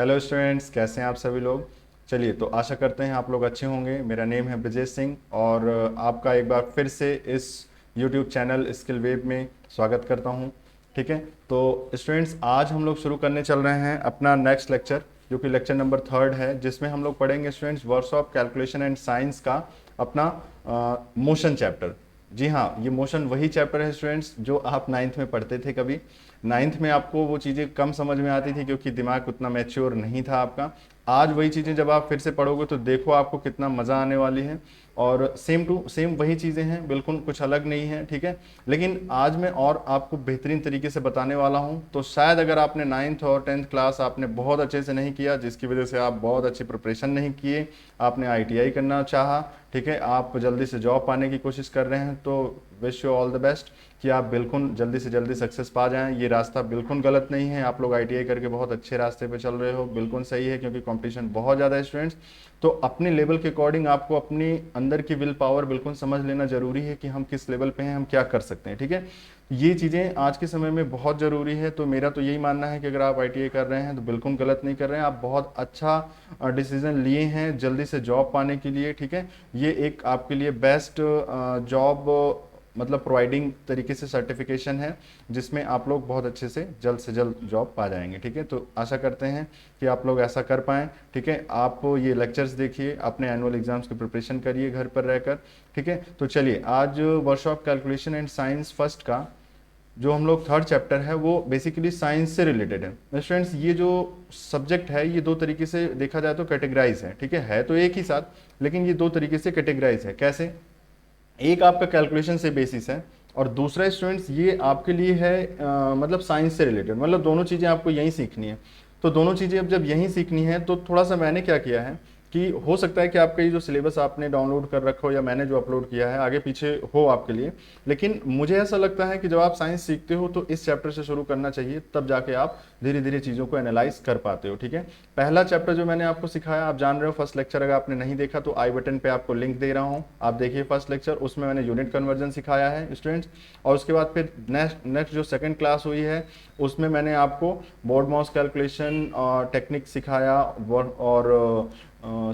Hello students, कैसे हैं आप सभी लोग। चलिए, तो आशा करते हैं आप लोग अच्छे होंगे। मेरा नेम है ब्रजेश सिंह और आपका एक बार फिर से इस यूट्यूब चैनल स्किल वेब में स्वागत करता हूं। ठीक है, तो स्टूडेंट्स आज हम लोग शुरू करने चल रहे हैं अपना नेक्स्ट लेक्चर, जो कि लेक्चर नंबर 3 है, जिसमें हम लोग पढ़ेंगे students workshop calculation and science का अपना मोशन चैप्टर। जी हाँ, ये मोशन वही चैप्टर है स्टूडेंट्स जो आप नाइन्थ में पढ़ते थे। कभी नाइन्थ में आपको वो चीज़ें कम समझ में आती थी क्योंकि दिमाग उतना मैच्योर नहीं था आपका। आज वही चीज़ें जब आप फिर से पढ़ोगे तो देखो आपको कितना मज़ा आने वाली है। और सेम टू सेम वही चीज़ें हैं, बिल्कुल कुछ अलग नहीं है। ठीक है, लेकिन आज मैं और आपको बेहतरीन तरीके से बताने वाला हूँ। तो शायद अगर आपने नाइन्थ और 10th क्लास आपने बहुत अच्छे से नहीं किया, जिसकी वजह से आप बहुत अच्छी प्रिपरेशन नहीं किए, आपने ITI करना चाहा, ठीक है, आप जल्दी से जॉब पाने की कोशिश कर रहे हैं, तो wish you all the best कि आप बिल्कुल जल्दी से जल्दी सक्सेस पा जाएं। ये रास्ता बिल्कुल गलत नहीं है, आप लोग ITI करके बहुत अच्छे रास्ते पे चल रहे हो, बिल्कुल सही है, क्योंकि कंपटीशन बहुत ज़्यादा है स्टूडेंट्स। तो अपने लेवल के अकॉर्डिंग आपको अपनी अंदर की विल पावर बिल्कुल समझ लेना जरूरी है कि हम किस लेवल पे हैं, हम क्या कर सकते हैं। ठीक है, ये चीज़ें आज के समय में बहुत ज़रूरी है। तो मेरा तो यही मानना है कि अगर आप ITI कर रहे हैं तो बिल्कुल गलत नहीं कर रहे हैं, आप बहुत अच्छा डिसीजन लिए हैं जल्दी से जॉब पाने के लिए। ठीक है, ये एक आपके लिए बेस्ट जॉब मतलब प्रोवाइडिंग तरीके से सर्टिफिकेशन है, जिसमें आप लोग बहुत अच्छे से जल्द जॉब पा जाएंगे। ठीक है, तो आशा करते हैं कि आप लोग ऐसा कर पाएँ। ठीक है, आप ये लेक्चर्स देखिए, अपने एनुअल एग्जाम्स की प्रिपरेशन करिए घर पर रहकर। ठीक है, तो चलिए आज workshop calculation and science first का जो हम लोग 3rd चैप्टर है वो बेसिकली साइंस से रिलेटेड है। स्टूडेंट्स, ये जो सब्जेक्ट है ये दो तरीके से देखा जाए तो कैटेगराइज है। ठीक है तो एक ही साथ, लेकिन ये दो तरीके से कैटेगराइज है। कैसे? एक आपका कैलकुलेशन से बेसिस है और दूसरा स्टूडेंट्स ये आपके लिए है मतलब साइंस से रिलेटेड, मतलब दोनों चीज़ें आपको यहीं सीखनी है। तो दोनों चीज़ें अब जब यहीं सीखनी है तो थोड़ा सा मैंने क्या किया है कि हो सकता है कि आपका ये जो सिलेबस आपने डाउनलोड कर रखा हो या मैंने जो अपलोड किया है आगे पीछे हो आपके लिए, लेकिन मुझे ऐसा लगता है कि जब आप साइंस सीखते हो तो इस चैप्टर से शुरू करना चाहिए, तब जाके आप धीरे धीरे चीज़ों को एनालाइज कर पाते हो। ठीक है, पहला चैप्टर जो मैंने आपको सिखाया, आप जान रहे हो, फर्स्ट लेक्चर अगर आपने नहीं देखा तो आई बटन पे आपको लिंक दे रहा हूँ, आप देखिए फर्स्ट लेक्चर, उसमें मैंने यूनिट कन्वर्जन सिखाया है स्टूडेंट्स। और उसके बाद फिर नेक्स्ट जो सेकंड क्लास हुई है उसमें मैंने आपको बोर्ड माउस कैलकुलेशन टेक्निक सिखाया और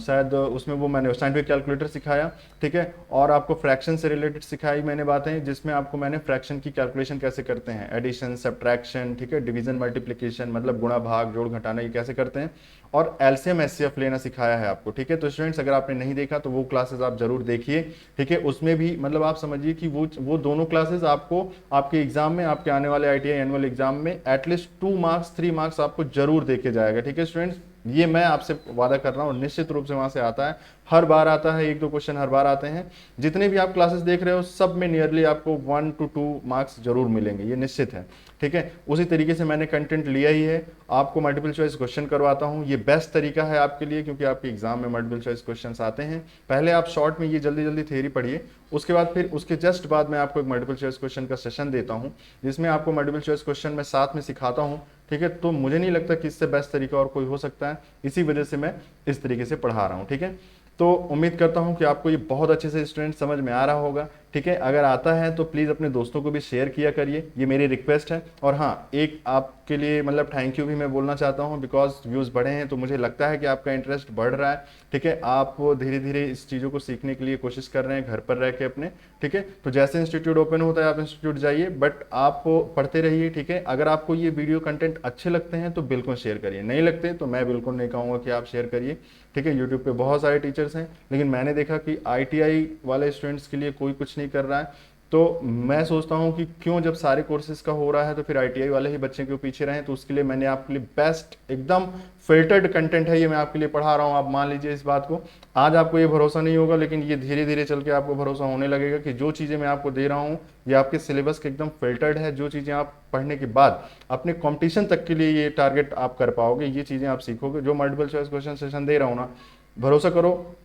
शायद उसमें वो मैंने साइंटिफिक कैलकुलेटर सिखाया। ठीक है, और आपको फ्रैक्शन से रिलेटेड सिखाई मैंने बातें, जिसमें आपको मैंने फ्रैक्शन की कैलकुलेशन कैसे करते हैं, एडिशन, सब्ट्रैक्शन, ठीक है, डिवीजन, मल्टीप्लिकेशन मतलब गुणा भाग जोड़ घटाना, ये कैसे करते हैं, और एलसीएम एचसीएफ लेना सिखाया है आपको। ठीक है, तो स्टूडेंट्स अगर आपने नहीं देखा तो वो क्लासेस आप जरूर देखिए। ठीक है, उसमें भी मतलब आप समझिए कि वो दोनों क्लासेस आपको आपके एग्जाम में, आपके आने वाले ITI एनुअल एग्जाम में एटलीस्ट 2 मार्क्स 3 मार्क्स आपको जरूर देके जाएगा। ठीक है स्टूडेंट्स, ये मैं आपसे वादा कर रहा हूँ, निश्चित रूप से वहां से आता है, हर बार आता है, 1-2 क्वेश्चन हर बार आते हैं। जितने भी आप क्लासेस देख रहे हो सब में नियरली आपको 1 to 2 मार्क्स जरूर मिलेंगे, ये निश्चित है। ठीक है, उसी तरीके से मैंने कंटेंट लिया ही है, आपको मल्टीपल चॉइस क्वेश्चन करवाता हूँ, ये बेस्ट तरीका है आपके लिए, क्योंकि आपके एग्जाम में मल्टीपल चॉइस क्वेश्चन आते हैं। पहले आप शॉर्ट में ये जल्दी जल्दी थ्योरी पढ़िए, उसके बाद फिर उसके जस्ट बाद मैं आपको एक मल्टीपल चॉइस क्वेश्चन का सेशन देता हूँ, जिसमें आपको मल्टीपल चॉइस क्वेश्चन मैं साथ में सिखाता हूँ। ठीक है, तो मुझे नहीं लगता कि इससे बेस्ट तरीका और कोई हो सकता है, इसी वजह से मैं इस तरीके से पढ़ा रहा हूँ। ठीक है, तो उम्मीद करता हूँ कि आपको ये बहुत अच्छे से स्टूडेंट समझ में आ रहा होगा। ठीक है, अगर आता है तो प्लीज़ अपने दोस्तों को भी शेयर किया करिए, ये मेरी रिक्वेस्ट है। और हाँ, एक आपके लिए मतलब थैंक यू भी मैं बोलना चाहता हूँ, बिकॉज व्यूज़ बढ़े हैं तो मुझे लगता है कि आपका इंटरेस्ट बढ़ रहा है। ठीक है, आप धीरे धीरे इस चीज़ों को सीखने के लिए कोशिश कर रहे हैं घर पर रह के अपने। ठीक है, तो जैसे इंस्टीट्यूट ओपन होता है आप इंस्टीट्यूट जाइए, बट आप पढ़ते रहिए। ठीक है, अगर आपको ये वीडियो कंटेंट अच्छे लगते हैं तो बिल्कुल शेयर करिए, नहीं लगते तो मैं बिल्कुल नहीं कहूँगा कि आप शेयर करिए। ठीक है, यूट्यूब पे बहुत सारे टीचर्स हैं, लेकिन मैंने देखा कि ITI वाले स्टूडेंट्स के लिए कोई कुछ नहीं कर रहा है, तो मैं सोचता हूँ कि क्यों, जब सारे कोर्सेज का हो रहा है तो फिर ITI वाले ही बच्चे क्यों पीछे रहें। तो उसके लिए मैंने आपके लिए बेस्ट एकदम फिल्टर्ड कंटेंट है, ये मैं आपके लिए पढ़ा रहा हूँ, आप मान लीजिए इस बात को। आज आपको ये भरोसा नहीं होगा, लेकिन ये धीरे धीरे चल के आपको भरोसा होने लगेगा कि जो चीज़ें मैं आपको दे रहा हूँ ये आपके सिलेबस के एकदम फिल्टर्ड है। जो चीज़ें आप पढ़ने के बाद अपने कॉम्पिटिशन तक के लिए ये टारगेट आप कर पाओगे, ये चीज़ें आप सीखोगे। जो मल्टीपल चॉइस क्वेश्चन सेशन दे रहा हूँ ना, भरोसा करो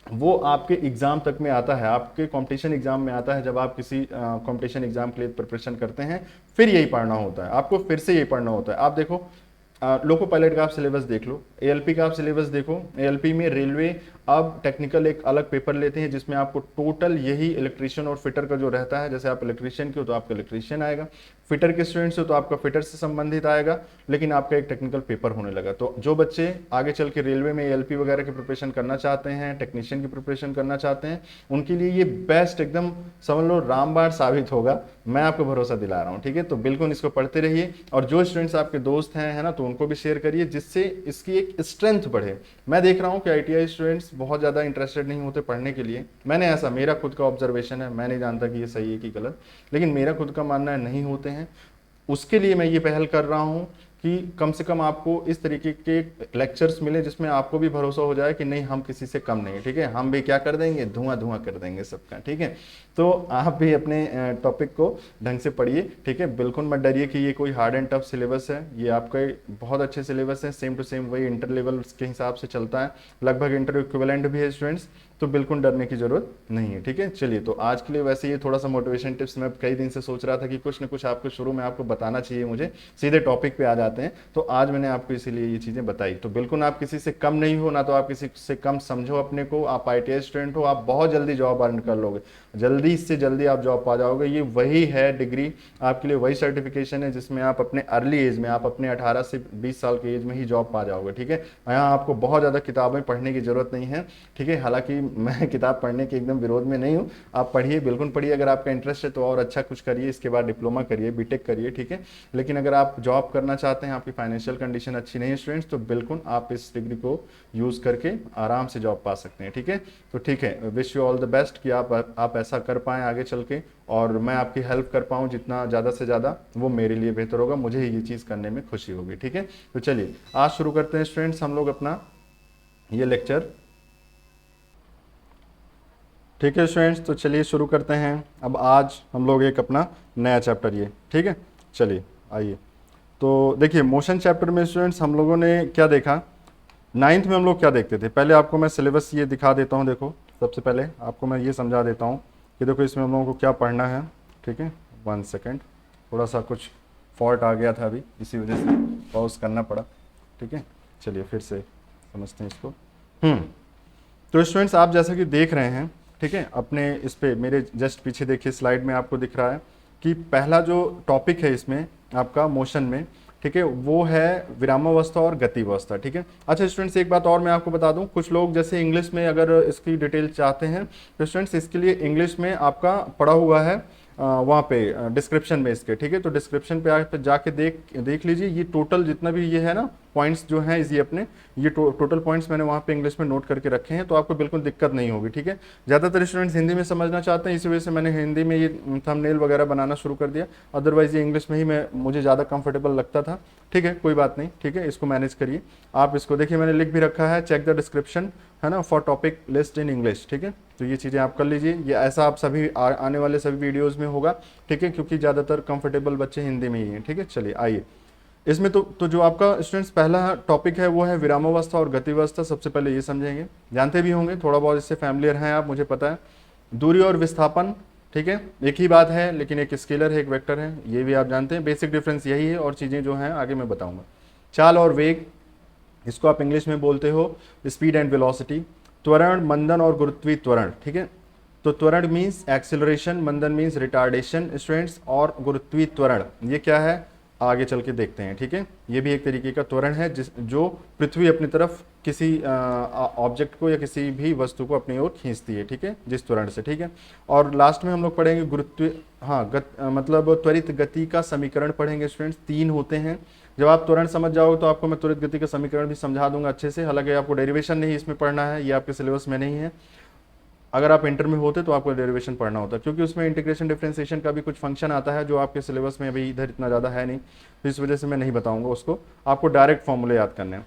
वो आपके एग्जाम तक में आता है, आपके कंपटीशन एग्जाम में आता है। जब आप किसी कंपटीशन एग्जाम के लिए प्रिपरेशन करते हैं फिर यही पढ़ना होता है आपको, फिर से यही पढ़ना होता है। आप देखो लोको पायलट का आप सिलेबस देख लो, ALP का आप सिलेबस देखो, ALP में रेलवे अब टेक्निकल एक अलग पेपर लेते हैं जिसमें आपको टोटल यही इलेक्ट्रीशियन और फिटर का जो रहता है, जैसे आप इलेक्ट्रीशियन की हो तो आपका इलेक्ट्रीशियन आएगा, फिटर के स्टूडेंट्स हो तो आपका फिटर से संबंधित आएगा, लेकिन आपका एक टेक्निकल पेपर होने लगा। तो जो बच्चे आगे चल के रेलवे में एलपी वगैरह की प्रिपरेशन करना चाहते हैं, टेक्नीशियन की प्रिपरेशन करना चाहते हैं, उनके लिए ये बेस्ट एकदम समझ लो रामबाण साबित होगा, मैं आपको भरोसा दिला रहा हूँ। ठीक है, तो बिल्कुल इसको पढ़ते रहिए, और जो स्टूडेंट्स आपके दोस्त हैं है ना, तो उनको भी शेयर करिए जिससे इसकी एक स्ट्रेंथ बढ़े। मैं देख रहा हूँ कि आईटीआई स्टूडेंट्स बहुत ज़्यादा इंटरेस्टेड नहीं होते पढ़ने के लिए। मैंने ऐसा, मेरा खुद का ऑब्जर्वेशन है, मैं नहीं जानता कि ये सही है कि गलत, लेकिन मेरा खुद का मानना है नहीं होते हैं। उसके लिए मैं ये पहल कर रहा हूँ कि कम से कम आपको इस तरीके के लेक्चर्स मिले जिसमें आपको भी भरोसा हो जाए कि नहीं हम किसी से कम नहीं, ठीक है, हम भी क्या कर देंगे, धुआं धुआं कर देंगे सबका। ठीक है, तो आप भी अपने टॉपिक को ढंग से पढ़िए। ठीक है, बिल्कुल मत डरिए कि ये कोई हार्ड एंड टफ सिलेबस है, ये आपका बहुत अच्छे सिलेबस है, सेम टू सेम वही इंटर लेवल के हिसाब से चलता है, लगभग इंटर इक्विवेलेंट भी है स्टूडेंट्स, तो बिल्कुल डरने की जरूरत नहीं है। ठीक है, चलिए, तो आज के लिए वैसे ये थोड़ा सा मोटिवेशन टिप्स, मैं कई दिन से सोच रहा था कि कुछ ना कुछ आपको शुरू में आपको बताना चाहिए, मुझे सीधे टॉपिक पे आ जाते हैं, तो आज मैंने आपको इसीलिए ये चीज़ें बताई। तो बिल्कुल आप किसी से कम नहीं हो, ना तो आप किसी से कम समझो अपने को, आप आईटीआई स्टूडेंट हो, आप बहुत जल्दी जॉब अर्न कर लोगे, जल्दी से जल्दी आप जॉब पा जाओगे। ये वही है डिग्री आपके लिए, वही सर्टिफिकेशन है जिसमें आप अपने अर्ली एज में, आप अपने 18 से 20 साल के एज में ही जॉब पा जाओगे। ठीक है, यहाँ आपको बहुत ज़्यादा किताबें पढ़ने की जरूरत नहीं है। ठीक है, हालांकि मैं किताब पढ़ने के एकदम विरोध में नहीं हूँ, आप पढ़िए, बिल्कुल पढ़िए, अगर आपका इंटरेस्ट है तो और अच्छा कुछ करिए, इसके बाद डिप्लोमा करिए, बीटेक करिए। ठीक है, लेकिन अगर आप जॉब करना चाहते हैं, आपकी फाइनेंशियल कंडीशन अच्छी नहीं है स्टूडेंट्स, तो बिल्कुल आप इस डिग्री को यूज़ करके आराम से जॉब पा सकते हैं। ठीक है, तो ठीक है, wish you all the best कि आप ऐसा कर पाएँ आगे चल के, और मैं आपकी हेल्प कर पाऊँ जितना ज़्यादा से ज़्यादा, वो मेरे लिए बेहतर होगा, मुझे ये चीज़ करने में खुशी होगी। ठीक है, तो चलिए आज शुरू करते हैं स्टूडेंट्स हम लोग अपना ये लेक्चर। ठीक है स्टूडेंट्स, तो चलिए शुरू करते हैं। अब आज हम लोग एक अपना नया चैप्टर ये, ठीक है, चलिए आइए। तो देखिए मोशन चैप्टर में स्टूडेंट्स हम लोगों ने क्या देखा, 9th में हम लोग क्या देखते थे, पहले आपको मैं सिलेबस ये दिखा देता हूँ। देखो सबसे पहले आपको मैं ये समझा देता हूँ कि देखो इसमें हम लोगों को क्या पढ़ना है। ठीक है, 1 सेकेंड, थोड़ा सा कुछ फॉल्ट आ गया था अभी, इसी वजह से पॉज करना पड़ा। ठीक है, चलिए फिर से समझते हैं इसको। तो स्टूडेंट्स आप जैसा कि देख रहे हैं, ठीक है, अपने इस पे मेरे जस्ट पीछे देखिए स्लाइड में आपको दिख रहा है कि पहला जो टॉपिक है इसमें आपका मोशन में, ठीक है, वो है विरामावस्था और गतिवस्था। ठीक है, अच्छा स्टूडेंट्स एक बात और मैं आपको बता दूं, कुछ लोग जैसे इंग्लिश में अगर इसकी डिटेल चाहते हैं तो स्टूडेंट्स इसके लिए इंग्लिश में आपका पढ़ा हुआ है वहाँ पे डिस्क्रिप्शन में इसके। ठीक है, तो डिस्क्रिप्शन पे आप जाके देख लीजिए, ये टोटल जितना भी ये है ना पॉइंट्स जो हैं, ये अपने ये टोटल पॉइंट्स मैंने वहाँ पे इंग्लिश में नोट करके रखे हैं, तो आपको बिल्कुल दिक्कत नहीं होगी। ठीक है, ज़्यादातर स्टूडेंट्स हिंदी में समझना चाहते हैं, इसी वजह से मैंने हिंदी में ये थंबनेल वगैरह बनाना शुरू कर दिया, अदरवाइज ये इंग्लिश में ही मुझे ज़्यादा कंफर्टेबल लगता था। ठीक है, कोई बात नहीं, ठीक है, इसको मैनेज करिए आप। इसको देखिए मैंने लिख भी रखा है, चेक द डिस्क्रिप्शन, है ना, for topic list in English. ठीक है, तो ये चीज़ें आप कर लीजिए, ये ऐसा आप सभी आने वाले सभी वीडियोज़ में होगा। ठीक है, क्योंकि ज़्यादातर कंफर्टेबल बच्चे हिंदी में ही हैं। ठीक है, चलिए आइए इसमें तो जो आपका स्टूडेंट्स पहला टॉपिक है वो है विरामावस्था और गतिवस्था। सबसे पहले ये समझेंगे, जानते भी होंगे थोड़ा बहुत, इससे फैमिलियर हैं आप, मुझे पता है। दूरी और विस्थापन, ठीक है, एक ही बात है, लेकिन एक स्केलर है एक वेक्टर है, ये भी आप जानते हैं, बेसिक डिफरेंस यही है, और चीज़ें जो हैं आगे मैं बताऊंगा। चाल और वेग, इसको आप इंग्लिश में बोलते हो स्पीड एंड वेलोसिटी। त्वरण, मंदन और गुरुत्वीय त्वरण। ठीक है, तो त्वरण मीन्स एक्सेलरेशन, मंदन मीन्स रिटार्डेशन स्टूडेंट्स, और गुरुत्वीय त्वरण ये क्या है आगे चल के देखते हैं। ठीक है, ये भी एक तरीके का त्वरण है जो पृथ्वी अपनी तरफ किसी ऑब्जेक्ट को या किसी भी वस्तु को अपनी ओर खींचती है। ठीक है, जिस त्वरण से। ठीक है, और लास्ट में हम लोग पढ़ेंगे गुरुत्वीय, मतलब त्वरित गति का समीकरण पढ़ेंगे स्टूडेंट्स, 3 होते हैं। जब आप त्वरण समझ जाओगे तो आपको मैं त्वरित गति का समीकरण भी समझा दूंगा अच्छे से, हालांकि आपको डेरिवेशन नहीं इसमें पढ़ना है, ये आपके सिलेबस में नहीं है। अगर आप इंटर में होते तो आपको डेरिवेशन पढ़ना होता, क्योंकि उसमें इंटीग्रेशन डिफरेंशिएशन का भी कुछ फंक्शन आता है जो आपके सिलेबस में अभी इधर इतना ज़्यादा है नहीं, तो इस वजह से मैं नहीं बताऊंगा उसको, आपको डायरेक्ट फॉर्मूले याद करने हैं।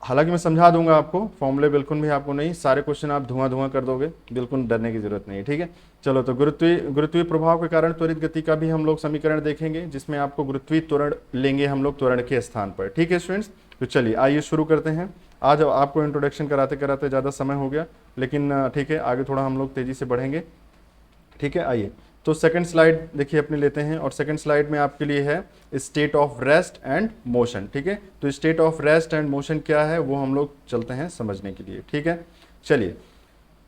हालांकि मैं समझा दूंगा आपको, फॉर्मूले बिल्कुल भी आपको नहीं, सारे क्वेश्चन आप धुआं धुआं कर दोगे, बिल्कुल डरने की जरूरत नहीं है। ठीक है, चलो, तो गुरुत्वीय प्रभाव के कारण त्वरित गति का भी हम लोग समीकरण देखेंगे, जिसमें आपको गुरुत्वीय त्वरण लेंगे हम लोग त्वरण के स्थान पर। ठीक है स्टूडेंट्स, तो चलिए आइए शुरू करते हैं। आज आपको इंट्रोडक्शन कराते कराते ज़्यादा समय हो गया, लेकिन ठीक है, आगे थोड़ा हम लोग तेज़ी से बढ़ेंगे। ठीक है, आइए तो सेकंड स्लाइड देखिए अपने लेते हैं, और सेकंड स्लाइड में आपके लिए है state of rest and motion. ठीक है, तो state of rest and motion क्या है वो हम लोग चलते हैं समझने के लिए। ठीक है, चलिए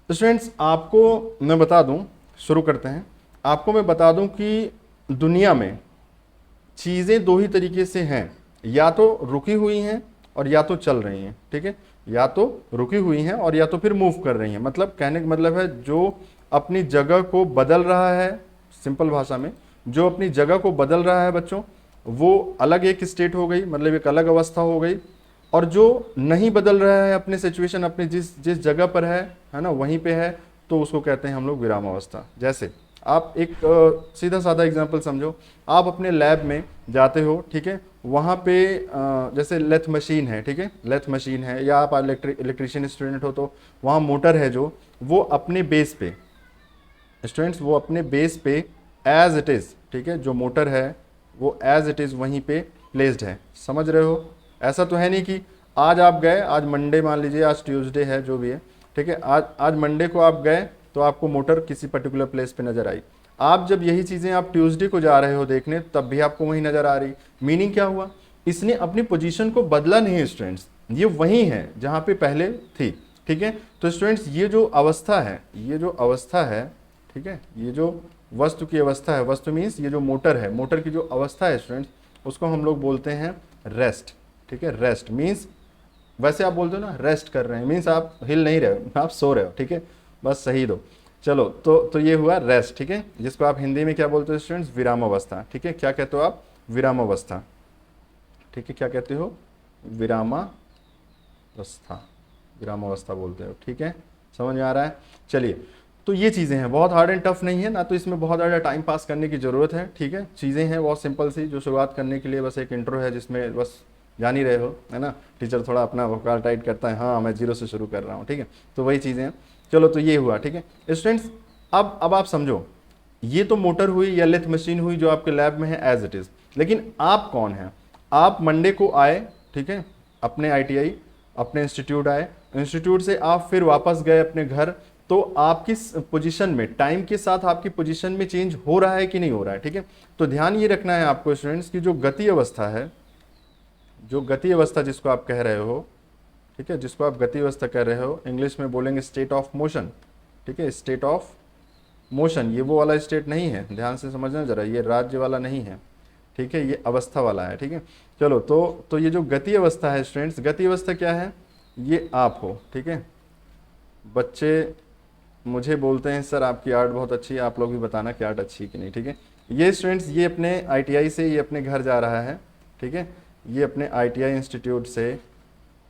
स्टूडेंट्स आपको मैं बता दूं, शुरू करते हैं, आपको मैं बता दूं कि दुनिया में चीज़ें दो ही तरीके से हैं, या तो रुकी हुई हैं और या तो चल रही हैं, ठीक है, या तो रुकी हुई हैं और या तो फिर मूव कर रही हैं। मतलब कहने का मतलब है जो अपनी जगह को बदल रहा है, सिंपल भाषा में जो अपनी जगह को बदल रहा है बच्चों, वो अलग एक स्टेट हो गई, मतलब एक अलग अवस्था हो गई। और जो नहीं बदल रहा है अपने सिचुएशन, अपने जिस जिस जगह पर है ना, वहीं पे है, तो उसको कहते हैं हम लोग विराम अवस्था। जैसे आप एक सीधा साधा एग्जांपल समझो, आप अपने लैब में जाते हो, ठीक है, वहाँ पे जैसे लेथ मशीन है, ठीक है, लेथ मशीन है, या आप इलेक्ट्रिशियन स्टूडेंट हो तो वहाँ मोटर है, जो वो अपने बेस पे, स्टूडेंट्स वो अपने बेस पे एज इट इज़, ठीक है, जो मोटर है वो एज इट इज़ वहीं पे प्लेस्ड है। समझ रहे हो? ऐसा तो है नहीं कि आज आप गए, आज मंडे मान लीजिए, आज ट्यूसडे है, जो भी है, ठीक है, आज मंडे को आप गए तो आपको मोटर किसी पर्टिकुलर प्लेस पे नज़र आई। आप जब यही चीज़ें आप ट्यूसडे को जा रहे हो देखने, तब भी आपको वहीं नज़र आ रही। मीनिंग क्या हुआ? इसने अपनी पोजीशन को बदला नहीं स्टूडेंट्स, ये वहीं है जहाँ पे पहले थी, ठीक है। तो स्टूडेंट्स ये जो अवस्था है, ये जो अवस्था है, ठीक है, ये जो वस्तु की अवस्था है, वस्तु मीन्स ये जो मोटर है, मोटर की जो अवस्था है स्टूडेंट्स, उसको हम लोग बोलते हैं रेस्ट, ठीक है। रेस्ट मीन्स, वैसे आप बोलते हो ना रेस्ट कर रहे हैं, मीन्स आप हिल नहीं रहे हो, आप सो रहे हो, ठीक है, बस सही दो। चलो, तो ये हुआ रेस्ट, ठीक है, जिसको आप हिंदी में क्या बोलते हो स्टूडेंट्स? विराम अवस्था, ठीक है। क्या कहते हो आप? विराम अवस्था, ठीक है, क्या कहते हो? विरामावस्था, विराम अवस्था बोलते हो, ठीक है, समझ में आ रहा है? चलिए, तो ये चीज़ें हैं, बहुत हार्ड एंड टफ नहीं है ना, तो इसमें बहुत ज़्यादा टाइम पास करने की ज़रूरत है, ठीक है। चीज़ें हैं बहुत सिंपल सी, जो शुरुआत करने के लिए बस एक इंट्रो है, जिसमें बस जान ही रहे हो, है ना, टीचर थोड़ा अपना वोकाल टाइट करता है, हाँ मैं जीरो से शुरू कर रहा हूँ, ठीक है, तो वही चीज़ें हैं। चलो, तो ये हुआ, ठीक है स्टूडेंट्स। अब आप समझो, ये तो मोटर हुई या लेथ मशीन हुई जो आपके लैब में है एज इट इज़, लेकिन आप कौन हैं? आप मंडे को आए, ठीक है, अपने ITI अपने इंस्टीट्यूट आए, इंस्टीट्यूट से आप फिर वापस गए अपने घर, तो आपकी पोजीशन में, टाइम के साथ आपकी पोजीशन में चेंज हो रहा है कि नहीं हो रहा है, ठीक है। तो ध्यान ये रखना है आपको स्टूडेंट्स की जो गति अवस्था है, जो गति अवस्था जिसको आप कह रहे हो, ठीक है, जिसको आप गति अवस्था कह रहे हो, इंग्लिश में बोलेंगे स्टेट ऑफ मोशन, ठीक है, स्टेट ऑफ मोशन। ये वो वाला स्टेट नहीं है, ध्यान से समझना जरा, ये राज्य वाला नहीं है, ठीक है, ये अवस्था वाला है, ठीक है। चलो, तो ये जो गति अवस्था है स्टूडेंट्स, गति अवस्था क्या है? ये आप हो, ठीक है। बच्चे मुझे बोलते हैं सर आपकी आर्ट बहुत अच्छी है, आप लोग भी बताना कि आर्ट अच्छी है कि नहीं, ठीक है। ये स्टूडेंट्स, ये अपने ITI से ये अपने घर जा रहा है, ठीक है, ये अपने ITI इंस्टीट्यूट से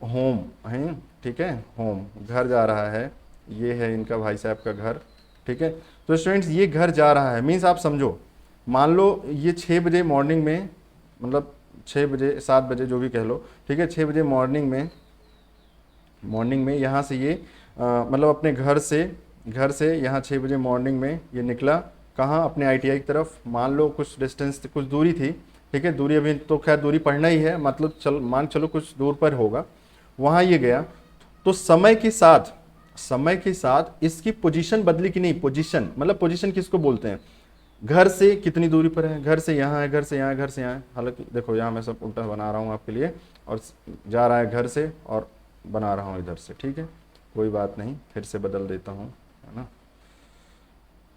होम है, ठीक है, होम घर जा रहा है, ये है इनका भाई साहब का घर, ठीक है। तो स्टूडेंट्स ये घर जा रहा है, मीन्स आप समझो, मान लो ये 6 बजे मॉर्निंग में, मतलब 6 बजे 7 बजे जो भी कह लो, ठीक है, 6 बजे मॉर्निंग में यहाँ से ये मतलब अपने घर से यहाँ 6 बजे मॉर्निंग में ये निकला, कहाँ? अपने ITI की तरफ। मान लो कुछ डिस्टेंस, कुछ दूरी थी, ठीक है, दूरी अभी तो खैर दूरी पढ़ना ही है, मतलब मान चलो कुछ दूर पर होगा, वहाँ ये गया। तो समय के साथ इसकी पोजीशन बदली कि नहीं? पोजीशन मतलब पोजीशन किसको बोलते हैं? घर से कितनी दूरी पर है, घर से यहाँ है, घर से यहाँ है, घर से यहाँ है। हालांकि देखो यहाँ मैं सब उल्टा बना रहा हूँ आपके लिए, और जा रहा है घर से और बना रहा हूँ इधर से, ठीक है, कोई बात नहीं, फिर से बदल देता हूँ, है ना।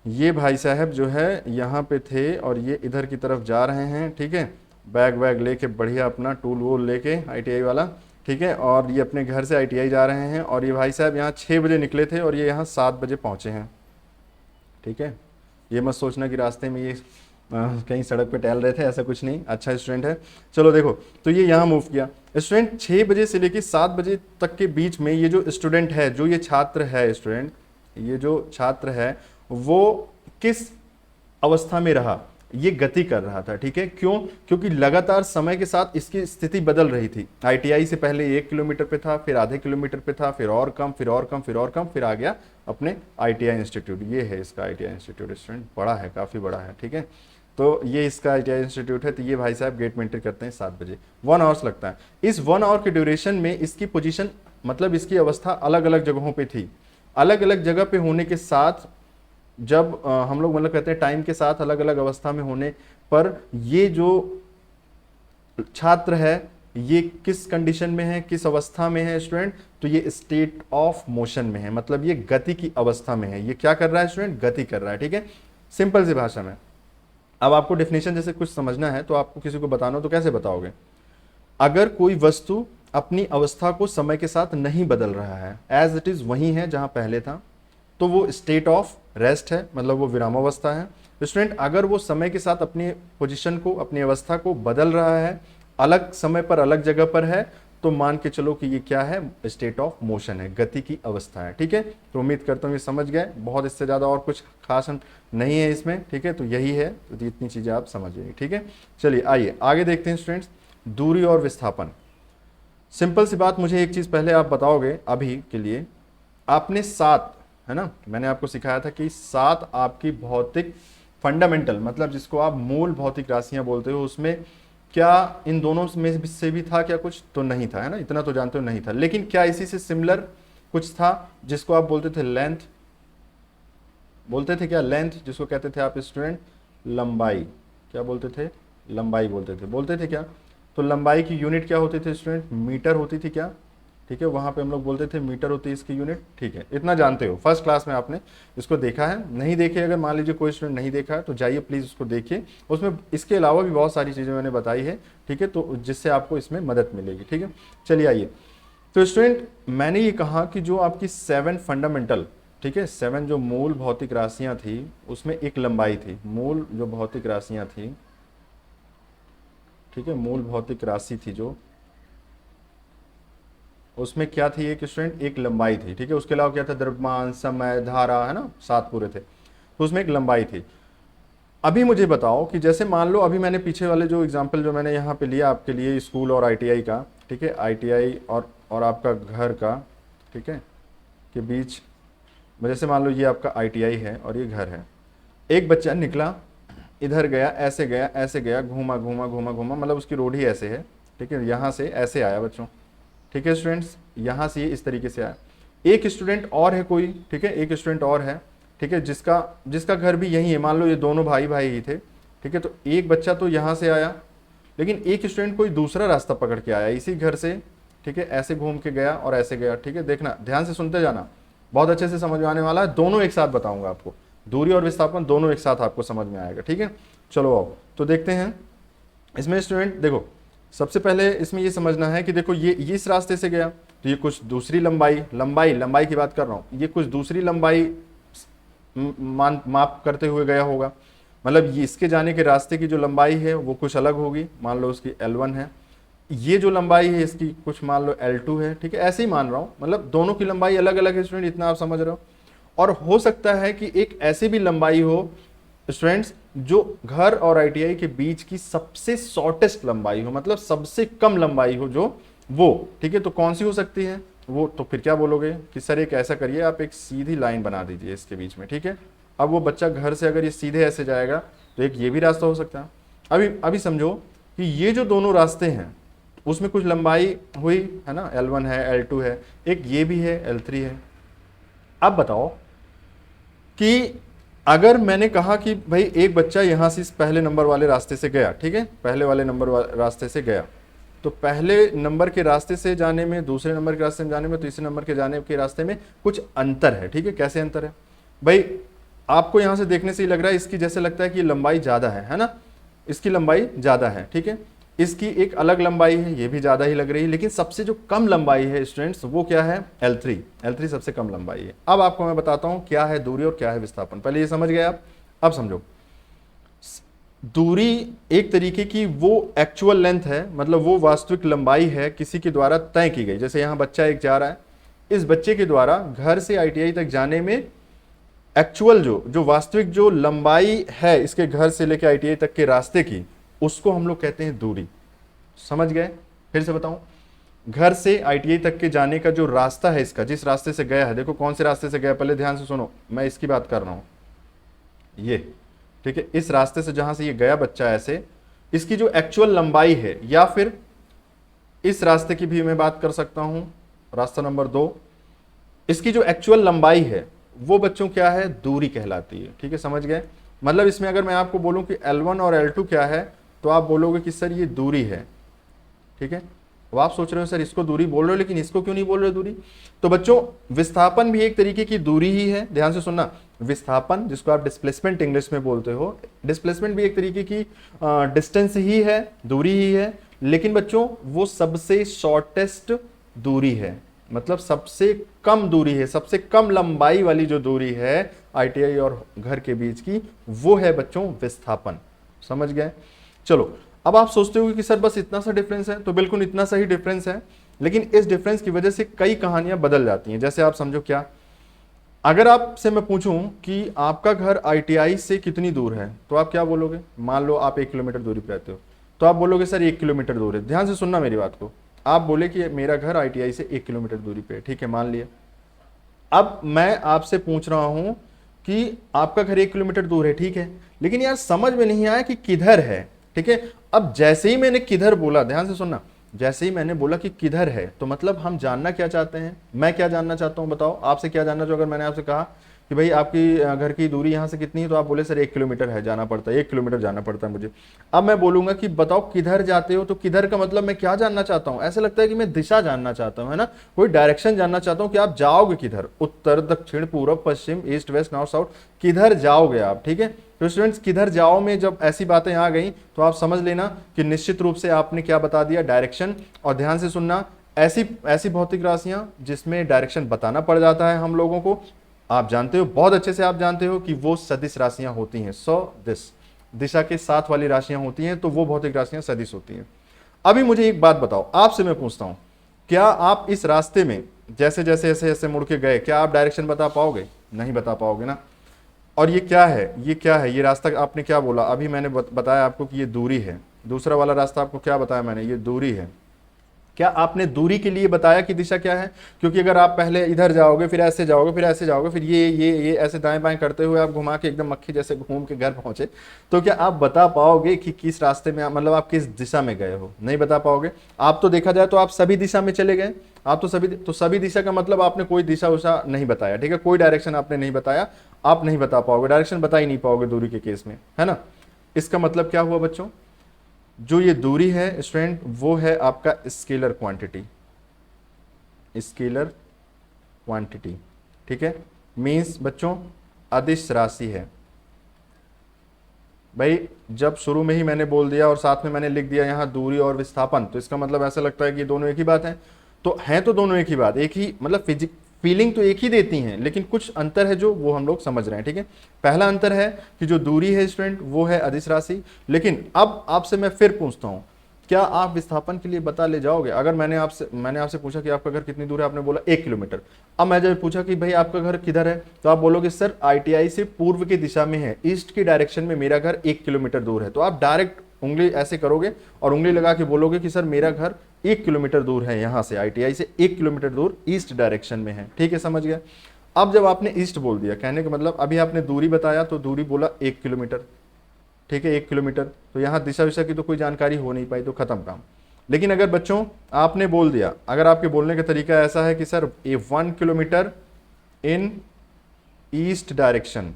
ये भाई साहब जो है यहाँ पे थे और ये इधर की तरफ जा रहे हैं, ठीक है, बैग वैग लेके बढ़िया अपना टूल वूल लेके ITI वाला, ठीक है, और ये अपने घर से ITI जा रहे हैं। और ये भाई साहब यहाँ 6 बजे निकले थे और ये यहाँ 7 बजे पहुँचे हैं, ठीक है। ये मत सोचना कि रास्ते में ये कहीं सड़क पे टहल रहे थे, ऐसा कुछ नहीं, अच्छा स्टूडेंट है। चलो देखो, तो ये यहाँ मूव किया स्टूडेंट, 6 बजे से लेकर 7 बजे तक के बीच में ये जो स्टूडेंट है, जो ये छात्र है स्टूडेंट, ये जो छात्र है वो किस अवस्था में रहा? ये गति कर रहा था, ठीक है। क्यों? क्योंकि लगातार समय के साथ इसकी स्थिति बदल रही थी। ITI से पहले 1 किलोमीटर पे था, फिर आधे किलोमीटर पे था, फिर और कम, फिर और कम, फिर और कम, फिर आ गया अपने ITI इंस्टीट्यूट। ये है इसका ITI इंस्टीट्यूट स्टूडेंट, बड़ा है, काफ़ी बड़ा है, ठीक है। तो ये इसका ITI इंस्टीट्यूट है। तो ये भाई साहब गेट में एंटर करते हैं 7 बजे, 1 आवर्स लगता है। इस 1 आवर के ड्यूरेशन में इसकी पोजीशन, मतलब इसकी अवस्था अलग अलग जगहों पे थी। अलग अलग जगह पे होने के साथ, जब हम लोग मतलब कहते हैं टाइम के साथ अलग अलग अवस्था में होने पर, ये जो छात्र है ये किस कंडीशन में है, किस अवस्था में है स्टूडेंट? तो ये स्टेट ऑफ मोशन में है, मतलब ये गति की अवस्था में है। ये क्या कर रहा है स्टूडेंट? गति कर रहा है, ठीक है, सिंपल सी भाषा में। अब आपको डेफिनेशन जैसे कुछ समझना है तो आपको किसी को बताना हो तो कैसे बताओगे? अगर कोई वस्तु अपनी अवस्था को समय के साथ नहीं बदल रहा है, एज इट इज वही है जहां पहले था, तो वो स्टेट ऑफ रेस्ट है, मतलब वो विरामावस्था है। स्टूडेंट, अगर वो समय के साथ अपनी पोजीशन को, अपनी अवस्था को बदल रहा है, अलग समय पर अलग जगह पर है, तो मान के चलो कि ये क्या है? स्टेट ऑफ मोशन है, गति की अवस्था है। ठीक है, तो उम्मीद करता हूँ ये समझ गए। बहुत इससे ज़्यादा और कुछ खास नहीं है इसमें। ठीक है, तो यही है, तो इतनी चीज़ें आप समझ गए। ठीक है, चलिए आइए आगे देखते हैं स्टूडेंट्स, दूरी और विस्थापन। सिंपल सी बात, मुझे एक चीज़ पहले आप बताओगे अभी के लिए, आपने 7, है ना, मैंने आपको सिखाया था कि 7 आपकी भौतिक फंडामेंटल, मतलब जिसको आप मूल भौतिक राशियां बोलते हो, उसमें क्या इन दोनों में से भी था क्या कुछ? तो नहीं था, है ना, इतना तो जानते हो नहीं था। लेकिन क्या इसी से सिमिलर कुछ था जिसको आप बोलते थे लेंथ? बोलते थे क्या लेंथ? जिसको कहते थे आप स्टूडेंट लंबाई। क्या बोलते थे? लंबाई बोलते थे क्या? तो लंबाई की यूनिट क्या होती थी स्टूडेंट? मीटर होती थी क्या? ठीक है, वहां पे हम लोग बोलते थे मीटर होती है इसकी यूनिट। ठीक है, इतना जानते हो, फर्स्ट क्लास में आपने इसको देखा है। नहीं देखे, अगर मान लीजिए कोई स्टूडेंट नहीं देखा है तो जाइए प्लीज उसको देखिए, उसमें इसके अलावा भी बहुत सारी चीजें मैंने बताई है। ठीक है, तो जिससे आपको इसमें मदद मिलेगी। ठीक है, चलिए आइए। तो स्टूडेंट, मैंने ये कहा कि जो आपकी 7 फंडामेंटल, ठीक है, 7 जो मूल भौतिक राशियां थी, उसमें एक लंबाई थी। मूल जो भौतिक राशियां थी, ठीक है, मूल भौतिक राशि थी जो, उसमें क्या थी? एक स्टूडेंट एक लंबाई थी। ठीक है, उसके अलावा क्या था? द्रव्यमान, समय, धारा, है ना, 7 पूरे थे, तो उसमें एक लंबाई थी। अभी मुझे बताओ कि जैसे मान लो अभी मैंने पीछे वाले जो एग्जांपल जो मैंने यहाँ पे लिया आपके लिए, स्कूल और आईटीआई का, ठीक है, आईटीआई और आपका घर का, ठीक है, के बीच, जैसे मान लो ये आपका आईटीआई है और ये घर है। एक बच्चा निकला, इधर गया, ऐसे गया, ऐसे गया, घूमा घूमा घूमा घूमा, मतलब उसकी रोड ही ऐसे है। ठीक है, यहाँ से ऐसे आया बच्चों। ठीक है स्टूडेंट्स, यहाँ से इस तरीके से आया। एक स्टूडेंट और है कोई, ठीक है, एक स्टूडेंट और है, ठीक है, जिसका घर भी यही है। मान लो ये दोनों भाई भाई ही थे। ठीक है, तो एक बच्चा तो यहाँ से आया, लेकिन एक स्टूडेंट कोई दूसरा रास्ता पकड़ के आया इसी घर से। ठीक है, ऐसे घूम के गया और ऐसे गया। ठीक है, देखना, ध्यान से सुनते जाना, बहुत अच्छे से समझ में आने वाला है। दोनों एक साथ बताऊंगा आपको, दूरी और विस्थापन दोनों एक साथ आपको समझ में आएगा। ठीक है, चलो आओ तो देखते हैं इसमें। स्टूडेंट देखो, सबसे पहले इसमें ये समझना है कि देखो ये इस रास्ते से गया, तो ये कुछ दूसरी लंबाई की बात कर रहा हूं, ये कुछ दूसरी लंबाई माप करते हुए गया होगा। मतलब ये इसके जाने के रास्ते की जो लंबाई है वो कुछ अलग होगी, मान लो उसकी L1 है। ये जो लंबाई है इसकी कुछ मान लो L2 है। ठीक है, ऐसे ही मान रहा हूं, मतलब दोनों की लंबाई अलग अलग है स्टूडेंट, इतना आप समझ रहे हो। और हो सकता है कि एक ऐसी भी लंबाई हो स्टूडेंट्स जो घर और आईटीआई के बीच की सबसे शॉर्टेस्ट लंबाई हो, मतलब सबसे कम लंबाई हो जो वो। ठीक है, तो कौन सी हो सकती है वो? तो फिर क्या बोलोगे कि सर एक ऐसा करिए, आप एक सीधी लाइन बना दीजिए इसके बीच में। ठीक है, अब वो बच्चा घर से अगर ये सीधे ऐसे जाएगा तो एक ये भी रास्ता हो सकता है। अभी समझो कि ये जो दोनों रास्ते हैं उसमें कुछ लंबाई हुई है ना, L1 है, L2 है, एक ये भी है, L3 है। अब बताओ कि अगर मैंने कहा कि भाई एक बच्चा यहां से इस पहले नंबर वाले रास्ते से गया, ठीक है, पहले वाले नंबर रास्ते से गया, तो पहले नंबर के रास्ते से जाने में, दूसरे नंबर के रास्ते में जाने में, तीसरे नंबर के जाने के रास्ते में कुछ अंतर है। ठीक है, कैसे अंतर है भाई? आपको यहां से देखने से ही लग रहा है, इसकी जैसे लगता है कि लंबाई ज्यादा है ना, इसकी लंबाई ज्यादा है। ठीक है, इसकी एक अलग लंबाई है, ये भी ज्यादा ही लग रही है, लेकिन सबसे जो कम लंबाई है स्टूडेंट्स वो क्या है? L3 सबसे कम लंबाई है। अब आपको मैं बताता हूं क्या है दूरी और क्या है विस्थापन। पहले ये समझ गए आप, अब समझो। दूरी एक तरीके की वो एक्चुअल लेंथ है, मतलब वो वास्तविक लंबाई है किसी के द्वारा तय की गई। जैसे यहां बच्चा एक जा रहा है, इस बच्चे के द्वारा घर से आईटीआई तक जाने में एक्चुअल जो वास्तविक जो लंबाई है इसके घर से लेकर आईटीआई तक के रास्ते की, उसको हम लोग कहते हैं दूरी। समझ गए? फिर से बताऊं, घर से आईटीआई तक के जाने का जो रास्ता है इसका, जिस रास्ते से गया है, देखो कौन से रास्ते से गया, पहले ध्यान से सुनो, मैं इसकी बात कर रहा हूं, ये। ठीक है, इस रास्ते से जहां से ये गया बच्चा ऐसे, इसकी जो एक्चुअल लंबाई है, या फिर इस रास्ते की भी मैं बात कर सकता हूं, रास्ता नंबर 2, इसकी जो एक्चुअल लंबाई है वो बच्चों क्या है? दूरी कहलाती है। ठीक है, समझ गए? मतलब इसमें अगर मैं आपको बोलूं कि L1 और L2 क्या है, तो आप बोलोगे कि सर ये दूरी है। ठीक है, अब आप सोच रहे हो सर इसको दूरी बोल रहे हो, लेकिन इसको क्यों नहीं बोल रहे दूरी? तो बच्चों विस्थापन भी एक तरीके की दूरी ही है। ध्यान से सुनना, विस्थापन, जिसको आप डिस्प्लेसमेंट इंग्लिश में बोलते हो। डिस्प्लेसमेंट भी एक तरीके की डिस्टेंस ही है, दूरी ही है, लेकिन बच्चों वो सबसे शॉर्टेस्ट दूरी है, मतलब सबसे कम दूरी है, सबसे कम लंबाई वाली जो दूरी है आईटीआई और घर के बीच की, वो है बच्चों विस्थापन। समझ गए? चलो, अब आप सोचते हो कि सर बस इतना सा डिफरेंस है, तो बिल्कुल इतना सा ही डिफरेंस है, लेकिन इस डिफरेंस की वजह से कई कहानियां बदल जाती हैं। जैसे आप समझो क्या, अगर आपसे मैं पूछूं कि आपका घर आईटीआई से कितनी दूर है, तो आप क्या बोलोगे? मान लो आप 1 किलोमीटर दूरी पर रहते हो, तो आप बोलोगे सर 1 किलोमीटर दूर है। ध्यान से सुनना मेरी बात को, आप बोले कि मेरा घर आईटीआई से 1 किलोमीटर दूरी पे है, ठीक है, मान लिया। अब मैं आपसे पूछ रहा हूं कि आपका घर 1 किलोमीटर दूर है, ठीक है, लेकिन यार समझ में नहीं आया कि किधर है, ठीक है। अब जैसे ही मैंने किधर बोला, ध्यान से सुनना, जैसे ही मैंने बोला कि किधर है, तो मतलब हम जानना क्या चाहते हैं? मैं क्या जानना चाहता हूं बताओ, आपसे क्या जानना चाहूं? अगर मैंने आपसे कहा कि भाई आपकी घर की दूरी यहाँ से कितनी है, तो आप बोले सर 1 किलोमीटर है, जाना पड़ता है, 1 किलोमीटर जाना पड़ता है मुझे। अब मैं बोलूंगा कि बताओ किधर जाते हो, तो किधर का मतलब मैं क्या जानना चाहता हूँ? ऐसा लगता है कि मैं दिशा जानना चाहता हूँ, है ना, कोई डायरेक्शन जानना चाहता हूँ कि आप जाओगे किधर, उत्तर, दक्षिण, पूर्व, पश्चिम, ईस्ट, वेस्ट, नॉर्थ, साउथ, किधर जाओगे आप, ठीक है। तो स्टूडेंट्स, किधर जाओ में जब ऐसी बातें आ गई, तो आप समझ लेना कि निश्चित रूप से आपने क्या बता दिया, डायरेक्शन। और ध्यान से सुनना, ऐसी भौतिक राशियां जिसमें डायरेक्शन बताना पड़ जाता है हम लोगों को, आप जानते हो, बहुत अच्छे से आप जानते हो कि वो सदिश राशियां होती हैं। दिशा के साथ वाली राशियां होती हैं, तो वो भौतिक राशियां सदिश होती हैं। अभी मुझे एक बात बताओ, आपसे मैं पूछता हूं, क्या आप इस रास्ते में जैसे जैसे ऐसे ऐसे मुड़ के गए, क्या आप डायरेक्शन बता पाओगे? नहीं बता पाओगे ना। और ये क्या है, ये क्या है, ये रास्ता आपने क्या बोला? अभी मैंने बताया आपको कि ये दूरी है। दूसरा वाला रास्ता आपको क्या बताया मैंने? ये दूरी है। क्या आपने दूरी के लिए बताया कि दिशा क्या है? क्योंकि अगर आप पहले इधर जाओगे, फिर ऐसे जाओगे, फिर ऐसे जाओगे, फिर ये ऐसे दाएं बाएं करते हुए आप घुमा के एकदम मक्खी जैसे घूम के घर पहुंचे, तो क्या आप बता पाओगे कि किस रास्ते में मतलब आप किस दिशा में गए हो? नहीं बता पाओगे। आप तो देखा जाए तो आप सभी दिशा में चले गए, आप तो सभी दिशा का मतलब आपने कोई दिशा उषा नहीं बताया, ठीक है, कोई डायरेक्शन आपने नहीं बताया, आप नहीं बता पाओगे, डायरेक्शन बता ही नहीं पाओगे दूरी के केस में, है ना। इसका मतलब क्या हुआ बच्चों? जो ये दूरी है स्टूडेंट, वो है आपका स्केलर क्वांटिटी, स्केलर क्वांटिटी, ठीक है, मींस बच्चों अदिश राशि है। भाई जब शुरू में ही मैंने बोल दिया और साथ में मैंने लिख दिया यहाँ दूरी और विस्थापन, तो इसका मतलब ऐसा लगता है कि दोनों एक ही बात है। तो है तो दोनों एक ही बात, एक ही मतलब फीलिंग तो एक ही देती हैं, लेकिन कुछ अंतर है जो वो हम लोग समझ रहे हैं, ठीक है। पहला अंतर है कि जो दूरी है स्टूडेंट, वो है अदिश राशि। लेकिन अब आपसे मैं फिर पूछता हूं, क्या आप विस्थापन के लिए बता ले जाओगे? अगर मैंने आपसे पूछा कि आपका घर कितनी दूर है, आपने बोला 1 किलोमीटर। अब मैं जब पूछा कि भाई आपका घर किधर है, तो आप बोलोगे सर आईटीआई से पूर्व की दिशा में है, ईस्ट की डायरेक्शन में मेरा घर 1 किलोमीटर दूर है। तो आप डायरेक्ट उंगली ऐसे करोगे और उंगली लगा के बोलोगे कि सर मेरा घर 1 किलोमीटर दूर है, यहां से आईटीआई से 1 किलोमीटर दूर ईस्ट डायरेक्शन में है, ठीक है, समझ गया। अब जब आपने ईस्ट बोल दिया, कहने का मतलब अभी आपने दूरी बताया, तो दूरी बोला 1 किलोमीटर, ठीक है, 1 किलोमीटर, तो यहाँ दिशा विशा की तो कोई जानकारी हो नहीं पाई, तो खत्म काम। लेकिन अगर बच्चों आपने बोल दिया, अगर आपके बोलने का तरीका ऐसा है कि सर ये 1 किलोमीटर इन ईस्ट डायरेक्शन,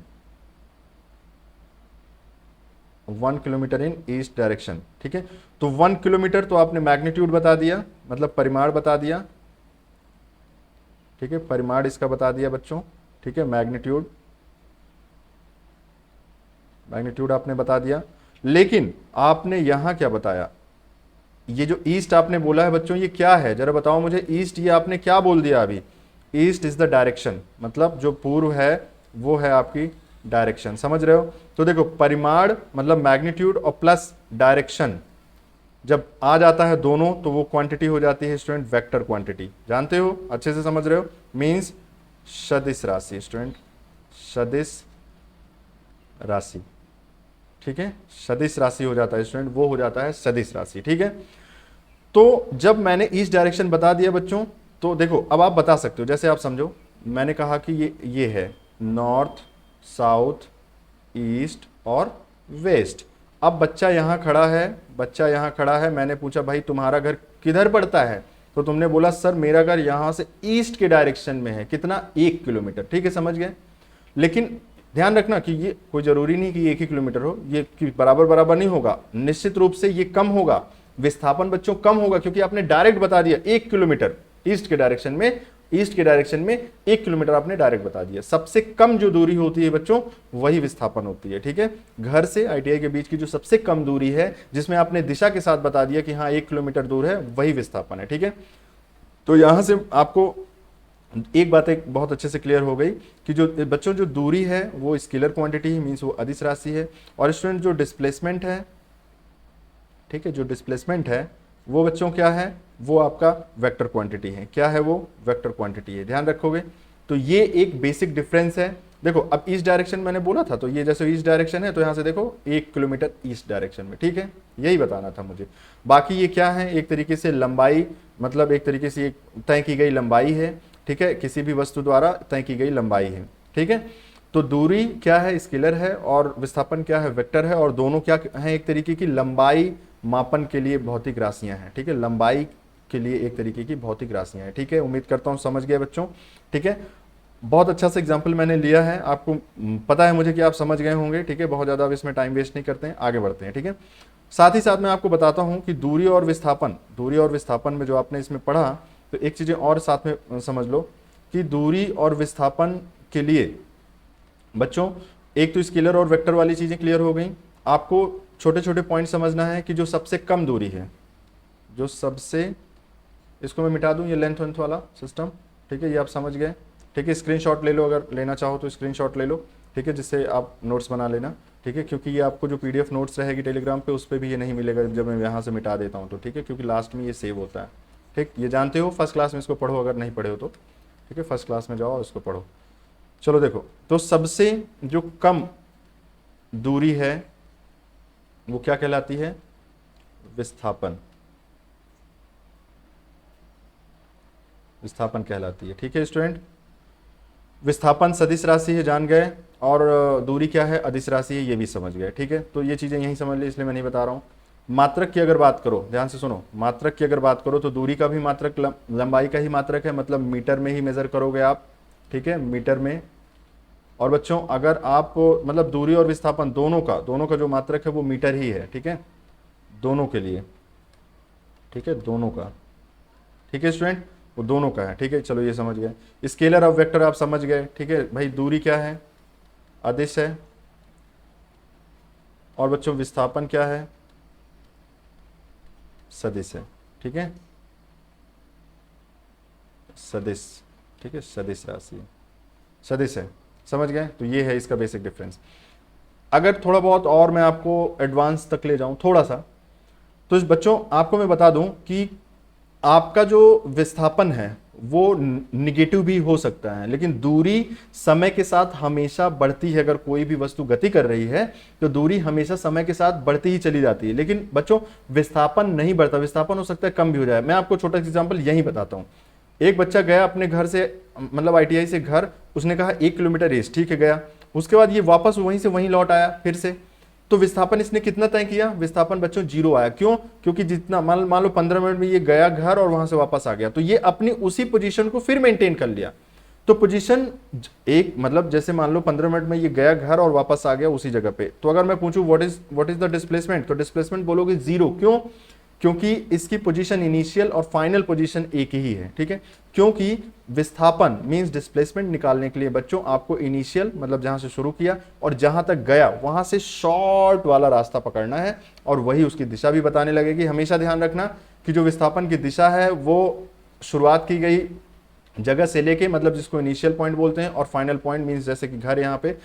1 किलोमीटर इन ईस्ट डायरेक्शन, ठीक है, तो 1 किलोमीटर तो आपने मैग्नीट्यूड बता दिया, मतलब परिमाण बता दिया, ठीक है, परिमाण इसका बता दिया बच्चों, ठीक है, मैग्नीट्यूड आपने बता दिया। लेकिन आपने यहां क्या बताया? ये जो ईस्ट आपने बोला है बच्चों, ये क्या है जरा बताओ मुझे। ईस्ट ये आपने क्या बोल दिया अभी? ईस्ट इज द डायरेक्शन, मतलब जो पूर्व है वो है आपकी डायरेक्शन, समझ रहे हो। तो देखो परिमाण मतलब मैग्नीट्यूड और प्लस डायरेक्शन जब आ जाता है दोनों, तो वो क्वांटिटी हो जाती है स्टूडेंट वेक्टर क्वांटिटी, जानते हो, अच्छे से समझ रहे हो, मींस सदिश राशि स्टूडेंट, सदिश राशि, ठीक है, सदिश राशि हो जाता है स्टूडेंट, वो हो जाता है सदिश राशि, ठीक है। तो जब मैंने ईस्ट डायरेक्शन बता दिया बच्चों, तो देखो अब आप बता सकते हो, जैसे आप समझो मैंने कहा कि ये है नॉर्थ, साउथ, ईस्ट और वेस्ट। अब बच्चा यहाँ खड़ा है, मैंने पूछा भाई तुम्हारा घर किधर पड़ता है, तो तुमने बोला सर मेरा घर यहाँ से ईस्ट के डायरेक्शन में है, कितना, 1 किलोमीटर, ठीक है, समझ गए। लेकिन ध्यान रखना कि ये कोई जरूरी नहीं कि 1 ही किलोमीटर हो, ये बराबर नहीं होगा, निश्चित रूप से ये कम होगा, विस्थापन बच्चों कम होगा, क्योंकि आपने डायरेक्ट बता दिया 1 किलोमीटर ईस्ट के डायरेक्शन में ईस्ट के डायरेक्शन में 1 किलोमीटर आपने डायरेक्ट बता दिया। सबसे कम जो दूरी होती है बच्चों वही विस्थापन होती है, ठीक है। घर से ITI के बीच की जो सबसे कम दूरी है जिसमें आपने दिशा के साथ बता दिया कि हाँ 1 किलोमीटर दूर है, वही विस्थापन है, ठीक है। तो यहां से आपको एक बात एक बहुत अच्छे से क्लियर हो गई कि जो बच्चों जो दूरी है वो स्केलर क्वांटिटी है, मीन्स वो अदिश राशि है। और स्टूडेंट जो डिस्प्लेसमेंट है, ठीक है, जो डिस्प्लेसमेंट है वो बच्चों क्या है, वो आपका वेक्टर क्वांटिटी है। क्या है वो? वेक्टर क्वांटिटी है, ध्यान रखोगे। तो ये एक बेसिक डिफरेंस है। देखो अब ईस्ट डायरेक्शन मैंने बोला था, तो ये जैसे ईस्ट डायरेक्शन है तो यहाँ से देखो 1 किलोमीटर ईस्ट डायरेक्शन में, ठीक है, यही बताना था मुझे। बाकी ये क्या है, एक तरीके से लंबाई, मतलब एक तरीके से एक तय की गई लंबाई है, ठीक है, किसी भी वस्तु द्वारा तय की गई लंबाई है, ठीक है। तो दूरी क्या है, स्केलर है, और विस्थापन क्या है, वेक्टर है, और दोनों क्या है, एक तरीके की लंबाई मापन के लिए भौतिक राशियां हैं, ठीक है, लंबाई के लिए एक तरीके की भौतिक राशियां हैं, ठीक है। उम्मीद करता हूं समझ गए बच्चों, ठीक है। बहुत अच्छा सा एग्जाम्पल मैंने लिया है, आपको पता है मुझे कि आप समझ गए होंगे, ठीक है। बहुत ज़्यादा अब इसमें टाइम वेस्ट नहीं करते हैं, आगे बढ़ते हैं, ठीक है। साथ ही साथ मैं आपको बताता हूं कि दूरी और विस्थापन में जो आपने इसमें पढ़ा, तो एक चीज़ें और साथ में समझ लो कि दूरी और विस्थापन के लिए बच्चों एक तो स्केलर और वेक्टर वाली चीज़ें क्लियर हो गई। आपको छोटे छोटे पॉइंट समझना है कि जो सबसे कम दूरी है, जो सबसे, इसको मैं मिटा दूं ये लेंथ वेंथ वाला सिस्टम, ठीक है, ये आप समझ गए, ठीक है। स्क्रीनशॉट ले लो, अगर लेना चाहो तो स्क्रीनशॉट ले लो, ठीक है, जिससे आप नोट्स बना लेना, ठीक है, क्योंकि ये आपको जो PDF नोट्स रहेगी टेलीग्राम पे उस पर भी ये नहीं मिलेगा जब मैं यहाँ से मिटा देता हूँ तो, ठीक है, क्योंकि लास्ट में ये सेव होता है, ठीक, ये जानते हो। फर्स्ट क्लास में इसको पढ़ो, अगर नहीं पढ़े हो तो, ठीक है, फर्स्ट क्लास में जाओ इसको पढ़ो। चलो देखो, तो सबसे जो कम दूरी है वो क्या कहलाती है, विस्थापन, विस्थापन कहलाती है, ठीक है स्टूडेंट। विस्थापन सदिश राशि है, जान गए, और दूरी क्या है, अदिश राशि है, ये भी समझ गए, ठीक है। तो ये चीजें यही समझ ली, इसलिए मैं नहीं बता रहा हूं। मात्रक की अगर बात करो, ध्यान से सुनो, मात्रक की अगर बात करो तो दूरी का भी मात्रक लंबाई का ही मात्रक है, मतलब मीटर में ही मेजर करोगे आप, ठीक है, मीटर में। और बच्चों अगर आप मतलब दूरी और विस्थापन दोनों का जो मात्रक है वो मीटर ही है, ठीक है, दोनों के लिए, ठीक है, दोनों का, ठीक है स्टूडेंट, वो दोनों का है, ठीक है। चलो ये समझ गए। स्केलर और वेक्टर आप समझ गए, ठीक है भाई। दूरी क्या है, अदिश है, और बच्चों विस्थापन क्या है, सदिश है, ठीक है, सदिश, ठीक है, सदिश राशि, सदिश है, समझ गए। तो ये है इसका बेसिक डिफरेंस। अगर थोड़ा बहुत और मैं आपको एडवांस तक ले जाऊं थोड़ा सा, तो इस बच्चों आपको मैं बता दूं कि आपका जो विस्थापन है वो निगेटिव भी हो सकता है, लेकिन दूरी समय के साथ हमेशा बढ़ती है। अगर कोई भी वस्तु गति कर रही है तो दूरी हमेशा समय के साथ बढ़ती ही चली जाती है, लेकिन बच्चों विस्थापन नहीं बढ़ता। विस्थापन हो सकता है कम भी हो जाए। मैं आपको छोटा सा एग्जांपल यही बताता हूं। एक बच्चा गया अपने घर से, मतलब ITI से घर, उसने कहा 1 किलोमीटर रेस, ठीक है, गया, उसके बाद ये वापस वहीं से वहीं लौट आया फिर से, तो विस्थापन इसने कितना तय किया, विस्थापन बच्चों 0 आया। क्यों? क्योंकि जितना मान लो 15 मिनट में ये गया घर और वहां से वापस आ गया, तो ये अपनी उसी पोजीशन को फिर मेंटेन कर लिया। तो पोजीशन एक, मतलब जैसे मान लो 15 मिनट में ये गया घर और वापस आ गया उसी जगह पे, तो अगर मैं पूछूं व्हाट इज द डिस्प्लेसमेंट, तो डिस्प्लेसमेंट बोलोगे 0। क्यों? क्योंकि इसकी पोजीशन इनिशियल और फाइनल पोजीशन एक ही है, ठीक है। क्योंकि विस्थापन मींस डिस्प्लेसमेंट निकालने के लिए बच्चों आपको इनिशियल, मतलब जहां से शुरू किया और जहां तक गया वहां से शॉर्ट वाला रास्ता पकड़ना है, और वही उसकी दिशा भी बताने लगेगी। हमेशा ध्यान रखना कि जो विस्थापन की दिशा है वो शुरुआत की गई जगह से लेके, मतलब जिसको इनिशियल पॉइंट बोलते हैं, और फाइनल पॉइंट मींस जैसे कि घर यहाँ पे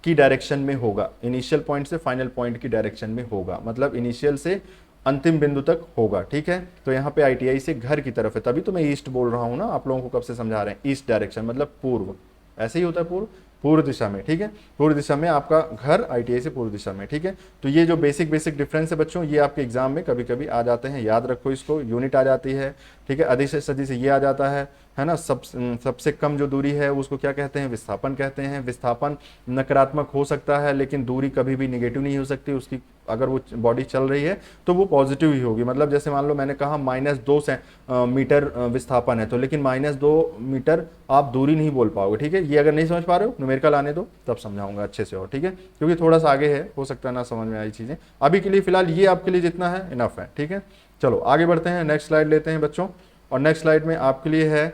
की डायरेक्शन में होगा, इनिशियल पॉइंट से फाइनल पॉइंट की डायरेक्शन में होगा, मतलब इनिशियल से अंतिम बिंदु तक होगा, ठीक है। तो यहाँ पे ITI से घर की तरफ है, तभी तो मैं ईस्ट बोल रहा हूँ ना, आप लोगों को कब से समझा रहे हैं, ईस्ट डायरेक्शन मतलब पूर्व, ऐसे ही होता है, पूर्व दिशा में, ठीक है, पूर्व दिशा में आपका घर, ITI से पूर्व दिशा में, ठीक है। तो ये जो बेसिक डिफरेंस है बच्चों, ये आपके एग्जाम में कभी कभी आ जाते हैं, याद रखो इसको। यूनिट आ जाती है, ठीक है, अदिश सदिश से ये आ जाता है ना। सबसे कम जो दूरी है उसको क्या कहते हैं, विस्थापन कहते हैं। विस्थापन नकारात्मक हो सकता है, लेकिन दूरी कभी भी निगेटिव नहीं हो सकती। उसकी अगर वो बॉडी चल रही है तो वो पॉजिटिव ही होगी। मतलब जैसे मान लो मैंने कहा -2 मीटर विस्थापन है, तो लेकिन -2 मीटर आप दूरी नहीं बोल पाओगे, ठीक है। ये अगर नहीं समझ पा रहे हो, न्यूमेरिकल आने दो, तब समझाऊंगा अच्छे से, और ठीक है, क्योंकि थोड़ा सा आगे है, हो सकता है ना समझ में आई चीजें। अभी के लिए फिलहाल ये आपके लिए जितना है इनफ है, ठीक है। चलो आगे बढ़ते हैं, नेक्स्ट स्लाइड लेते हैं बच्चों, और नेक्स्ट स्लाइड में आपके लिए है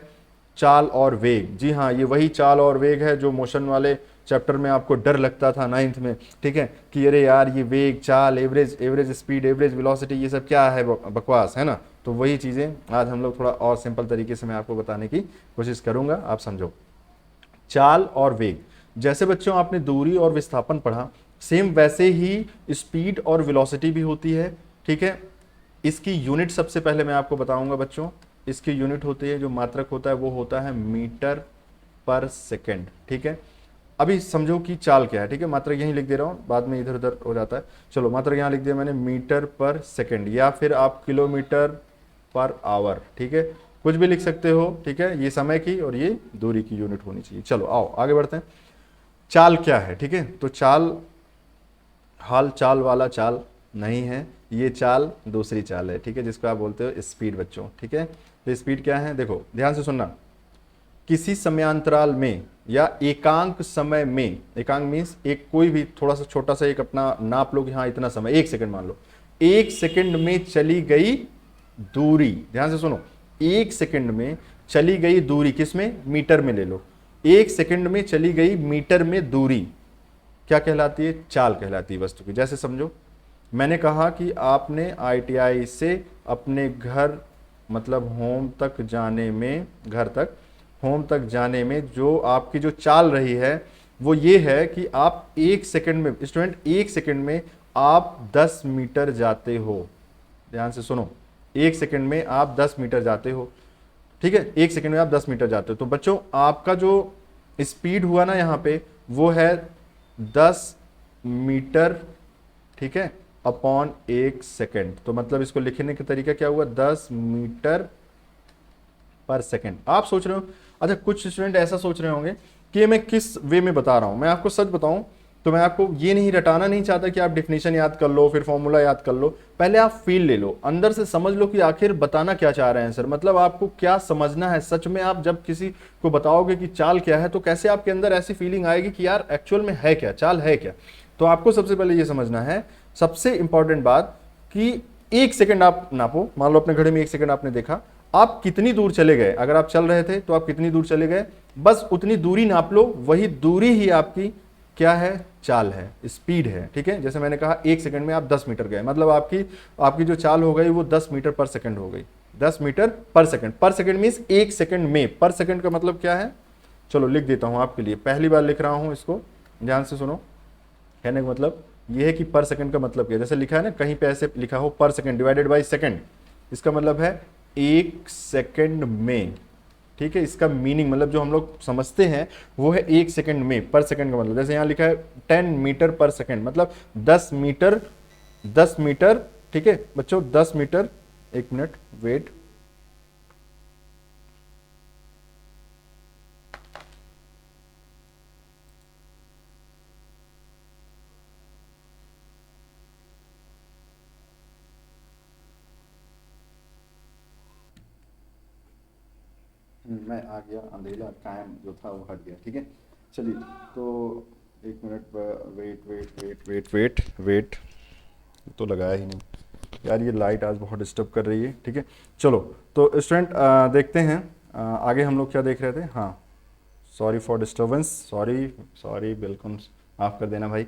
चाल और वेग। जी हाँ, ये वही चाल और वेग है जो मोशन वाले चैप्टर में आपको डर लगता था 9th में, ठीक है, कि अरे यार ये वेग, चाल, एवरेज स्पीड, एवरेज वेलोसिटी, ये सब क्या है, बकवास है ना। तो वही चीज़ें आज हम लोग थोड़ा और सिंपल तरीके से मैं आपको बताने की कोशिश करूंगा, आप समझो। चाल और वेग, जैसे बच्चों आपने दूरी और विस्थापन पढ़ा, सेम वैसे ही स्पीड और वेलोसिटी भी होती है, ठीक है। इसकी यूनिट सबसे पहले मैं आपको बताऊंगा बच्चों, इसकी यूनिट होती है, जो मात्रक होता है वो होता है मीटर पर सेकंड, ठीक है। अभी समझो कि चाल क्या है, ठीक है, मात्रक यहीं लिख दे रहा हूँ, बाद में इधर उधर हो जाता है। चलो मात्रक यहाँ लिख दिया मैंने, मीटर पर सेकंड, या फिर आप किलोमीटर पर आवर, ठीक है, कुछ भी लिख सकते हो, ठीक है। ये समय की और ये दूरी की यूनिट होनी चाहिए। चलो आओ आगे बढ़ते हैं। चाल क्या है, ठीक है, तो चाल हाल चाल वाला चाल नहीं है, ये चाल दूसरी चाल है, ठीक है, जिसको आप बोलते हो स्पीड बच्चों, ठीक है। तो स्पीड क्या है, देखो ध्यान से सुनना, किसी समयांतराल में या एकांक समय में, एकांक मीन्स एक कोई भी थोड़ा सा छोटा सा एक अपना नाप लो कि हाँ इतना समय, 1 सेकंड मान लो, 1 सेकंड में चली गई दूरी, ध्यान से सुनो, 1 सेकंड में चली गई दूरी, किसमें, मीटर में ले लो, 1 सेकंड में चली गई मीटर में दूरी क्या कहलाती है, चाल कहलाती है वस्तु की। जैसे समझो मैंने कहा कि आपने ITI से अपने घर मतलब होम तक जाने में, घर तक होम तक जाने में जो आपकी जो चाल रही है वो ये है कि आप 1 सेकंड में, स्टूडेंट 1 सेकंड में आप 10 मीटर जाते हो, ध्यान से सुनो, 1 सेकंड में आप 10 मीटर जाते हो, ठीक है, 1 सेकंड में आप 10 मीटर जाते हो। तो बच्चों आपका जो स्पीड हुआ ना यहाँ पे वो है 10 मीटर, ठीक है, अपॉन 1 सेकंड। तो मतलब इसको लिखने का तरीका क्या हुआ, 10 मीटर पर सेकंड। आप सोच रहे हो, अच्छा कुछ स्टूडेंट ऐसा सोच रहे होंगे कि मैं किस वे में बता रहा हूं, मैं आपको सच बताऊं तो मैं आपको ये नहीं रटाना नहीं चाहता कि आप डेफिनेशन याद कर लो फिर फॉर्मूला याद कर लो, पहले आप फील ले लो, अंदर से समझ लो कि आखिर बताना क्या चाह रहे हैं सर, मतलब आपको क्या समझना है सच में। आप जब किसी को बताओगे कि चाल क्या है तो कैसे आपके अंदर ऐसी फीलिंग आएगी कि यार एक्चुअल में है क्या, चाल है क्या। तो आपको सबसे पहले ये समझना है, सबसे इंपॉर्टेंट बात, कि 1 सेकंड आप नापो, मान लो अपने घड़ी में 1 सेकंड आपने देखा, आप कितनी दूर चले गए, अगर आप चल रहे थे तो आप कितनी दूर चले गए, बस उतनी दूरी नाप लो, वही दूरी ही आपकी क्या है, चाल है, स्पीड है, ठीक है। जैसे मैंने कहा 1 सेकंड में आप 10 मीटर गए, मतलब आपकी जो चाल हो गई वो 10 मीटर पर सेकंड हो गई, 10 मीटर पर सेकंड। पर सेकंड मीन्स 1 सेकंड में, पर सेकंड का मतलब क्या है, चलो लिख देता हूं आपके लिए, पहली बार लिख रहा हूं इसको, ध्यान से सुनो। कहने का मतलब ये है कि पर सेकंड का मतलब क्या है, जैसे लिखा है ना कहीं पे ऐसे लिखा हो पर सेकंड डिवाइडेड बाय सेकंड, इसका मतलब है 1 सेकंड में, ठीक है। इसका मीनिंग मतलब जो हम लोग समझते हैं वो है 1 सेकंड में, पर सेकंड का मतलब जैसे यहाँ लिखा है 10 मीटर पर सेकंड, मतलब 10 मीटर, 10 मीटर, ठीक है बच्चों, 10 मीटर, 1 मिनट वेट, मैं आ गया, अंधेरा कायम जो था वो हट गया, ठीक है। चलिए तो 1 minute, wait wait wait wait wait wait, तो लगाया ही नहीं यार, ये लाइट आज बहुत डिस्टर्ब कर रही है, ठीक है। चलो तो स्टूडेंट देखते हैं आगे हम लोग क्या देख रहे थे। हाँ sorry for disturbance, sorry sorry, बिल्कुल माफ़ कर देना भाई।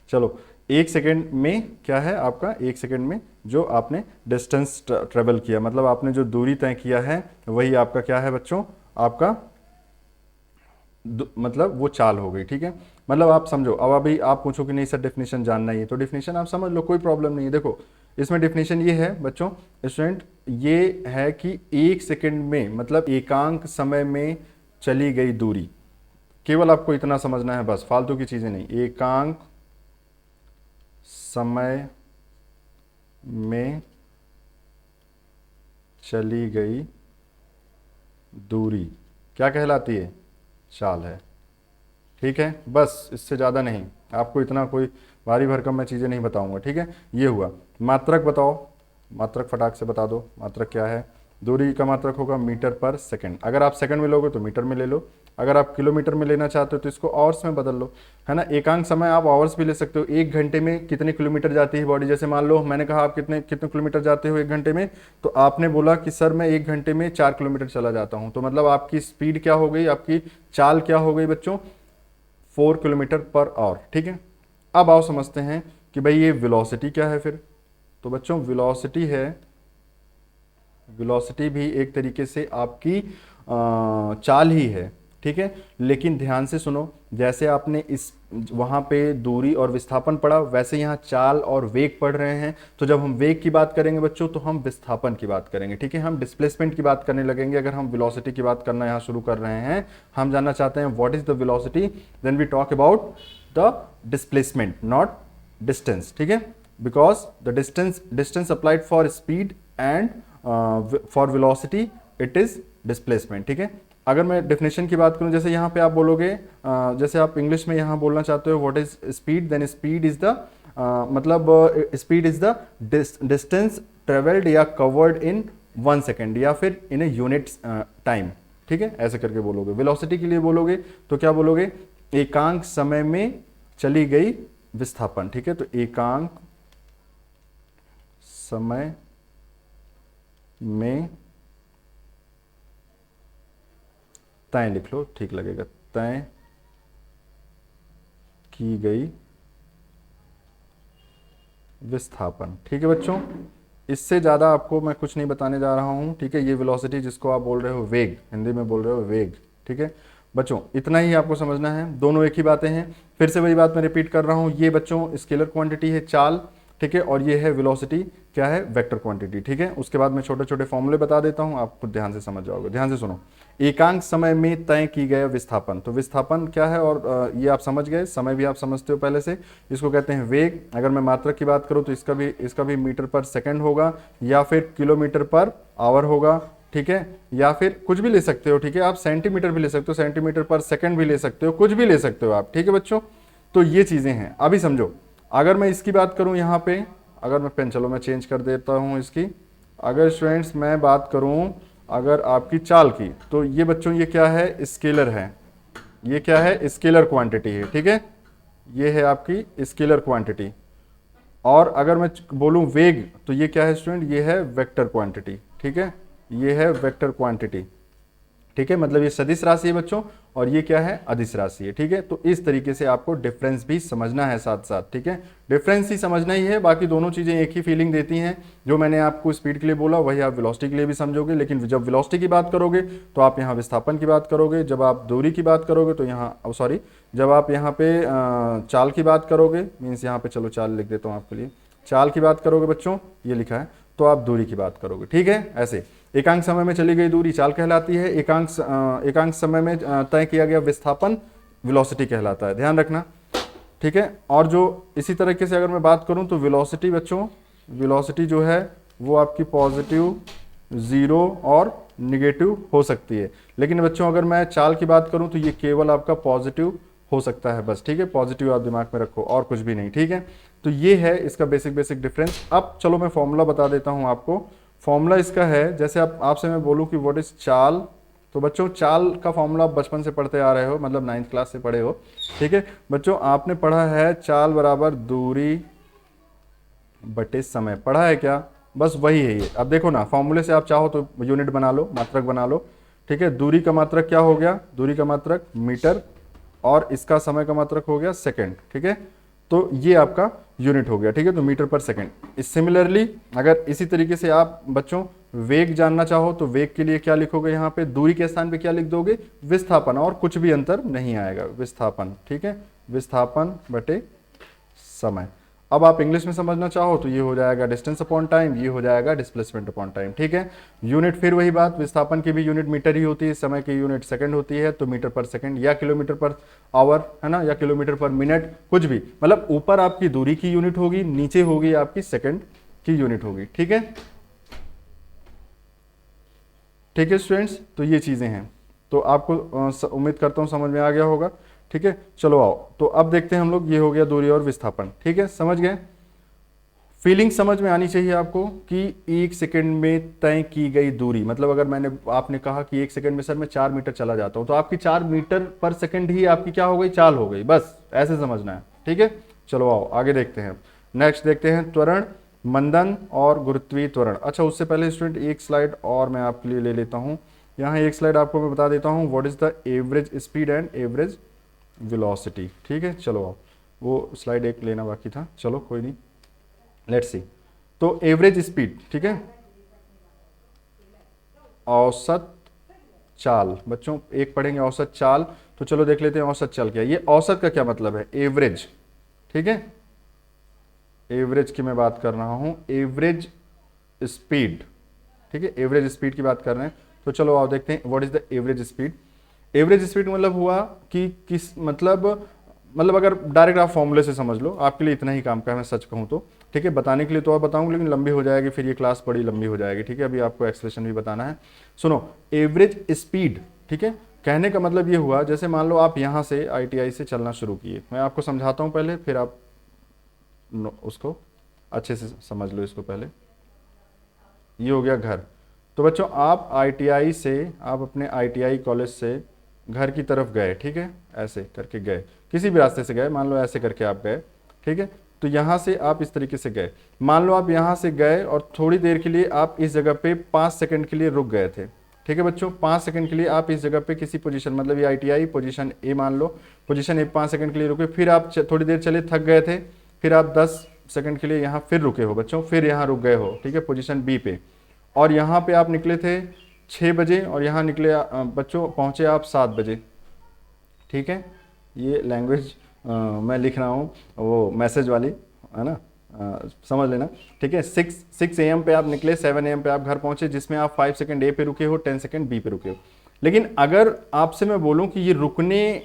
चलो 1 सेकंड में क्या है आपका, 1 सेकंड में जो आपने डिस्टेंस ट्रेवल किया, मतलब आपने जो दूरी तय किया है वही आपका क्या है बच्चों, आपका मतलब वो चाल हो गई, ठीक है। मतलब आप समझो, अब अभी आप पूछो कि नहीं सर डेफिनेशन जानना ही है, तो डेफिनेशन आप समझ लो, कोई प्रॉब्लम नहीं है। देखो इसमें डेफिनेशन ये है बच्चों, स्टूडेंट ये है कि 1 सेकंड में मतलब एकांक समय में चली गई दूरी, केवल आपको इतना समझना है बस, फालतू की चीजें नहीं, एकांक समय में चली गई दूरी क्या कहलाती है, चाल है, ठीक है। बस इससे ज़्यादा नहीं, आपको इतना कोई भारी भरकम मैं चीज़ें नहीं बताऊंगा, ठीक है। ये हुआ। मात्रक बताओ, मात्रक फटाक से बता दो, मात्रक क्या है, दूरी का मात्रक होगा मीटर पर सेकंड। अगर आप सेकंड में लोगे तो मीटर में ले लो, अगर आप किलोमीटर में लेना चाहते हो तो इसको आवर्स में बदल लो, है ना। एकांक समय आप आवर्स भी ले सकते हो। एक घंटे में कितने किलोमीटर जाती है बॉडी, जैसे मान लो मैंने कहा आप कितने कितने किलोमीटर जाते हो एक घंटे में, तो आपने बोला कि सर मैं एक घंटे में 4 किलोमीटर चला जाता हूँ, तो मतलब आपकी स्पीड क्या हो गई, आपकी चाल क्या हो गई बच्चों, 4 किलोमीटर पर आवर, ठीक है। अब आओ समझते हैं कि भाई ये वेलोसिटी क्या है फिर। तो बच्चों वेलोसिटी है, वेलोसिटी भी एक तरीके से आपकी चाल ही है, ठीक है। लेकिन ध्यान से सुनो, जैसे आपने इस वहां पे दूरी और विस्थापन पढ़ा, वैसे यहाँ चाल और वेग पढ़ रहे हैं। तो जब हम वेग की बात करेंगे बच्चों तो हम विस्थापन की बात करेंगे, ठीक है। हम डिस्प्लेसमेंट की बात करने लगेंगे अगर हम वेलोसिटी की बात करना यहाँ शुरू कर रहे हैं। हम जानना चाहते हैं what is the velocity, then we talk about the displacement, not distance, ठीक है। Because the distance applied for speed and for velocity it is displacement, ठीक है। अगर मैं डेफिनेशन की बात करूं, जैसे यहाँ पे आप बोलोगे, जैसे आप इंग्लिश में यहाँ बोलना चाहते हो what is speed, then speed is the मतलब speed is the distance travelled या कवर्ड इन 1 सेकेंड या फिर इन ए यूनिट टाइम, ठीक है, ऐसे करके बोलोगे। वेलोसिटी के लिए बोलोगे तो क्या बोलोगे, एकांक समय में चली गई विस्थापन, ठीक है। तो एकांक समय में, तय लिख लो ठीक लगेगा, तय की गई विस्थापन, ठीक है बच्चों। इससे ज़्यादा आपको मैं कुछ नहीं बताने जा रहा हूँ, ठीक है। ये वेलोसिटी जिसको आप बोल रहे हो वेग, हिंदी में बोल रहे हो वेग, ठीक है बच्चों। इतना ही आपको समझना है, दोनों एक ही बातें हैं। फिर से वही बात मैं रिपीट कर रहा हूँ, ये बच्चों स्केलर क्वांटिटी है चाल, ठीक है, और ये है वेलोसिटी क्या है, वेक्टर क्वांटिटी, ठीक है। उसके बाद मैं छोटे छोटे फॉर्मूले बता देता हूँ, आप खुद ध्यान से समझ जाओगे। ध्यान से सुनो, एकांक समय में तय की गया विस्थापन, तो विस्थापन क्या है, और ये आप समझ गए, समय भी आप समझते हो पहले से, इसको कहते हैं वेग। अगर मैं मात्रक की बात करूँ तो इसका भी मीटर पर सेकंड होगा या फिर किलोमीटर पर आवर होगा, ठीक है, या फिर कुछ भी ले सकते हो, ठीक है। आप सेंटीमीटर भी ले सकते हो, सेंटीमीटर पर सेकंड भी ले सकते हो, कुछ भी ले सकते हो आप, ठीक है बच्चों। तो ये चीजें हैं। अभी समझो, अगर मैं इसकी बात करूं यहाँ पे, अगर मैं पेन, चलो मैं चेंज कर देता हूं इसकी। अगर स्टूडेंट्स मैं बात करूं अगर आपकी चाल की, तो ये बच्चों ये क्या है, स्केलर है, ये क्या है, स्केलर क्वांटिटी है, ठीक है। ये है आपकी स्केलर क्वांटिटी। और अगर मैं बोलूं वेग, तो ये क्या है स्टूडेंट, ये है वेक्टर क्वांटिटी, ठीक है, ये है वेक्टर क्वांटिटी, ठीक है। मतलब ये सदिश राशि है बच्चों, और ये क्या है, अदिश राशि है, ठीक है। तो इस तरीके से आपको डिफरेंस भी समझना है साथ साथ, ठीक है। डिफरेंस ही समझना ही है, बाकी दोनों चीजें एक ही फीलिंग देती हैं। जो मैंने आपको स्पीड के लिए बोला वही आप वेलोसिटी के लिए भी समझोगे, लेकिन जब वेलोसिटी की बात करोगे तो आप यहाँ विस्थापन की बात करोगे, जब आप दूरी की बात करोगे तो यहाँ सॉरी, जब आप यहाँ पे चाल की बात करोगे, मीन्स यहाँ पे चलो चाल लिख देता हूँ आपके लिए, चाल की बात करोगे बच्चों, ये लिखा है, तो आप दूरी की बात करोगे, ठीक है। ऐसे एकांक समय में चली गई दूरी चाल कहलाती है, एकांक समय में तय किया गया विस्थापन वेलोसिटी कहलाता है, ध्यान रखना, ठीक है। और जो इसी तरीके से अगर मैं बात करूं तो वेलोसिटी बच्चों, वेलोसिटी जो है वो आपकी पॉजिटिव, जीरो और निगेटिव हो सकती है। लेकिन बच्चों अगर मैं चाल की बात करूं तो ये केवल आपका पॉजिटिव हो सकता है बस, ठीक है। पॉजिटिव आप दिमाग में रखो और कुछ भी नहीं, ठीक है। तो ये है इसका बेसिक डिफरेंस। अब चलो मैं फॉर्मूला बता देता हूं आपको। फॉर्मूला इसका है, जैसे आपसे मैं बोलूं कि व्हाट इज चाल, तो बच्चों चाल का फॉर्मूला आप बचपन से पढ़ते आ रहे हो, मतलब 9th क्लास से पढ़े हो, ठीक है बच्चों। आपने पढ़ा है चाल बराबर दूरी बटे समय, पढ़ा है क्या, बस वही है ये। अब देखो ना, फॉर्मूले से आप चाहो तो यूनिट बना लो, मात्रक बना लो, ठीक है। दूरी का मात्रक क्या हो गया, दूरी का मात्रक मीटर, और इसका समय का मात्रक हो गया सेकंड, ठीक है। तो ये आपका यूनिट हो गया, ठीक है, तो मीटर पर सेकंड। सिमिलरली अगर इसी तरीके से आप बच्चों वेग जानना चाहो तो वेग के लिए क्या लिखोगे, यहाँ पे दूरी के स्थान पे क्या लिख दोगे, विस्थापन, और कुछ भी अंतर नहीं आएगा, विस्थापन, ठीक है, विस्थापन बटे समय। अब आप इंग्लिश में समझना चाहो तो ये हो जाएगा डिस्टेंस अपॉन टाइम, ये हो जाएगा डिस्प्लेसमेंट अपॉन टाइम, ठीक है। यूनिट फिर वही बात, विस्थापन की भी यूनिट मीटर ही होती है, समय की यूनिट सेकंड होती है, तो मीटर पर सेकंड या किलोमीटर पर आवर, है ना, या किलोमीटर पर मिनट, कुछ भी, मतलब ऊपर आपकी दूरी की यूनिट होगी, नीचे होगी आपकी सेकंड की यूनिट होगी, ठीक है। ठीक है स्टूडेंट्स, तो ये चीजें हैं, तो आपको उम्मीद करता हूं समझ में आ गया होगा, ठीक है। चलो आओ, तो अब देखते हैं हम लोग, ये हो गया दूरी और विस्थापन, ठीक है, समझ गए। फीलिंग समझ में आनी चाहिए आपको कि 1 सेकंड में तय की गई दूरी, मतलब अगर आपने कहा कि 1 सेकंड में सर मैं 4 मीटर चला जाता हूं, तो आपकी 4 मीटर पर सेकंड ही आपकी क्या हो गई, चाल हो गई, बस ऐसे समझना है। ठीक है, चलो आओ आगे देखते हैं। नेक्स्ट देखते हैं त्वरण, मंदन और गुरुत्वीय त्वरण। अच्छा, उससे पहले स्टूडेंट एक स्लाइड और मैं आपके लिए ले लेता हूं। यहाँ एक स्लाइड आपको मैं बता देता हूँ, what is the average speed and average velocity. ठीक है, चलो आओ, वो स्लाइड एक लेना बाकी था, चलो कोई नहीं, लेट्स सी। तो एवरेज स्पीड, ठीक है, औसत चाल, बच्चों एक पढ़ेंगे औसत चाल, तो चलो देख लेते हैं औसत चाल क्या है। ये औसत का क्या मतलब है, एवरेज। ठीक है, एवरेज की मैं बात कर रहा हूं, एवरेज स्पीड। ठीक है, एवरेज स्पीड की बात कर रहे हैं, तो चलो आओ देखते हैं what is the average speed. Average speed मतलब हुआ कि किस मतलब अगर डायरेक्ट आप फॉर्मूले से समझ लो, आपके लिए इतना ही काम का है, मैं सच कहूं तो। ठीक है, बताने के लिए तो और बताऊंगा, लेकिन लंबी हो जाएगी, फिर ये क्लास बड़ी लंबी हो जाएगी। ठीक है, अभी आपको एक्सप्रेशन भी बताना है। सुनो, एवरेज स्पीड, ठीक है, कहने का मतलब ये हुआ, जैसे मान लो आप यहाँ से ITI से चलना शुरू किए, मैं आपको समझाता हूँ पहले, फिर आप उसको अच्छे से समझ लो इसको पहले। ये हो गया घर। तो बच्चों आप ITI से, आप अपने ITI कॉलेज से घर की तरफ गए, ठीक है, ऐसे करके गए, किसी भी रास्ते से गए, मान लो ऐसे करके आप गए। ठीक है, तो यहाँ से आप इस तरीके से गए, मान लो आप यहाँ से गए और थोड़ी देर के लिए आप इस जगह पे 5 सेकंड के लिए रुक गए थे। ठीक है बच्चों, 5 सेकंड के लिए आप इस जगह पे किसी पोजीशन, मतलब ये ITI पोजीशन ए मान लो, पोजीशन ए 5 सेकंड के लिए रुके, फिर आप थोड़ी देर चले, थक गए थे, फिर आप 10 सेकंड के लिए यहाँ फिर रुके हो बच्चों, फिर यहाँ रुक गए हो। ठीक है, पोजीशन बी पे, और यहाँ पे आप निकले थे 6 बजे और यहाँ निकले बच्चों पहुँचे आप 7 बजे। ठीक है, ये लैंग्वेज मैं लिख रहा हूँ वो मैसेज वाली, है ना, समझ लेना। ठीक है, 6 AM पे आप निकले, 7 AM पे आप घर पहुँचे, जिसमें आप 5 सेकंड ए पे रुके हो, 10 सेकंड बी पे रुके हो। लेकिन अगर आपसे मैं बोलूं कि ये रुकने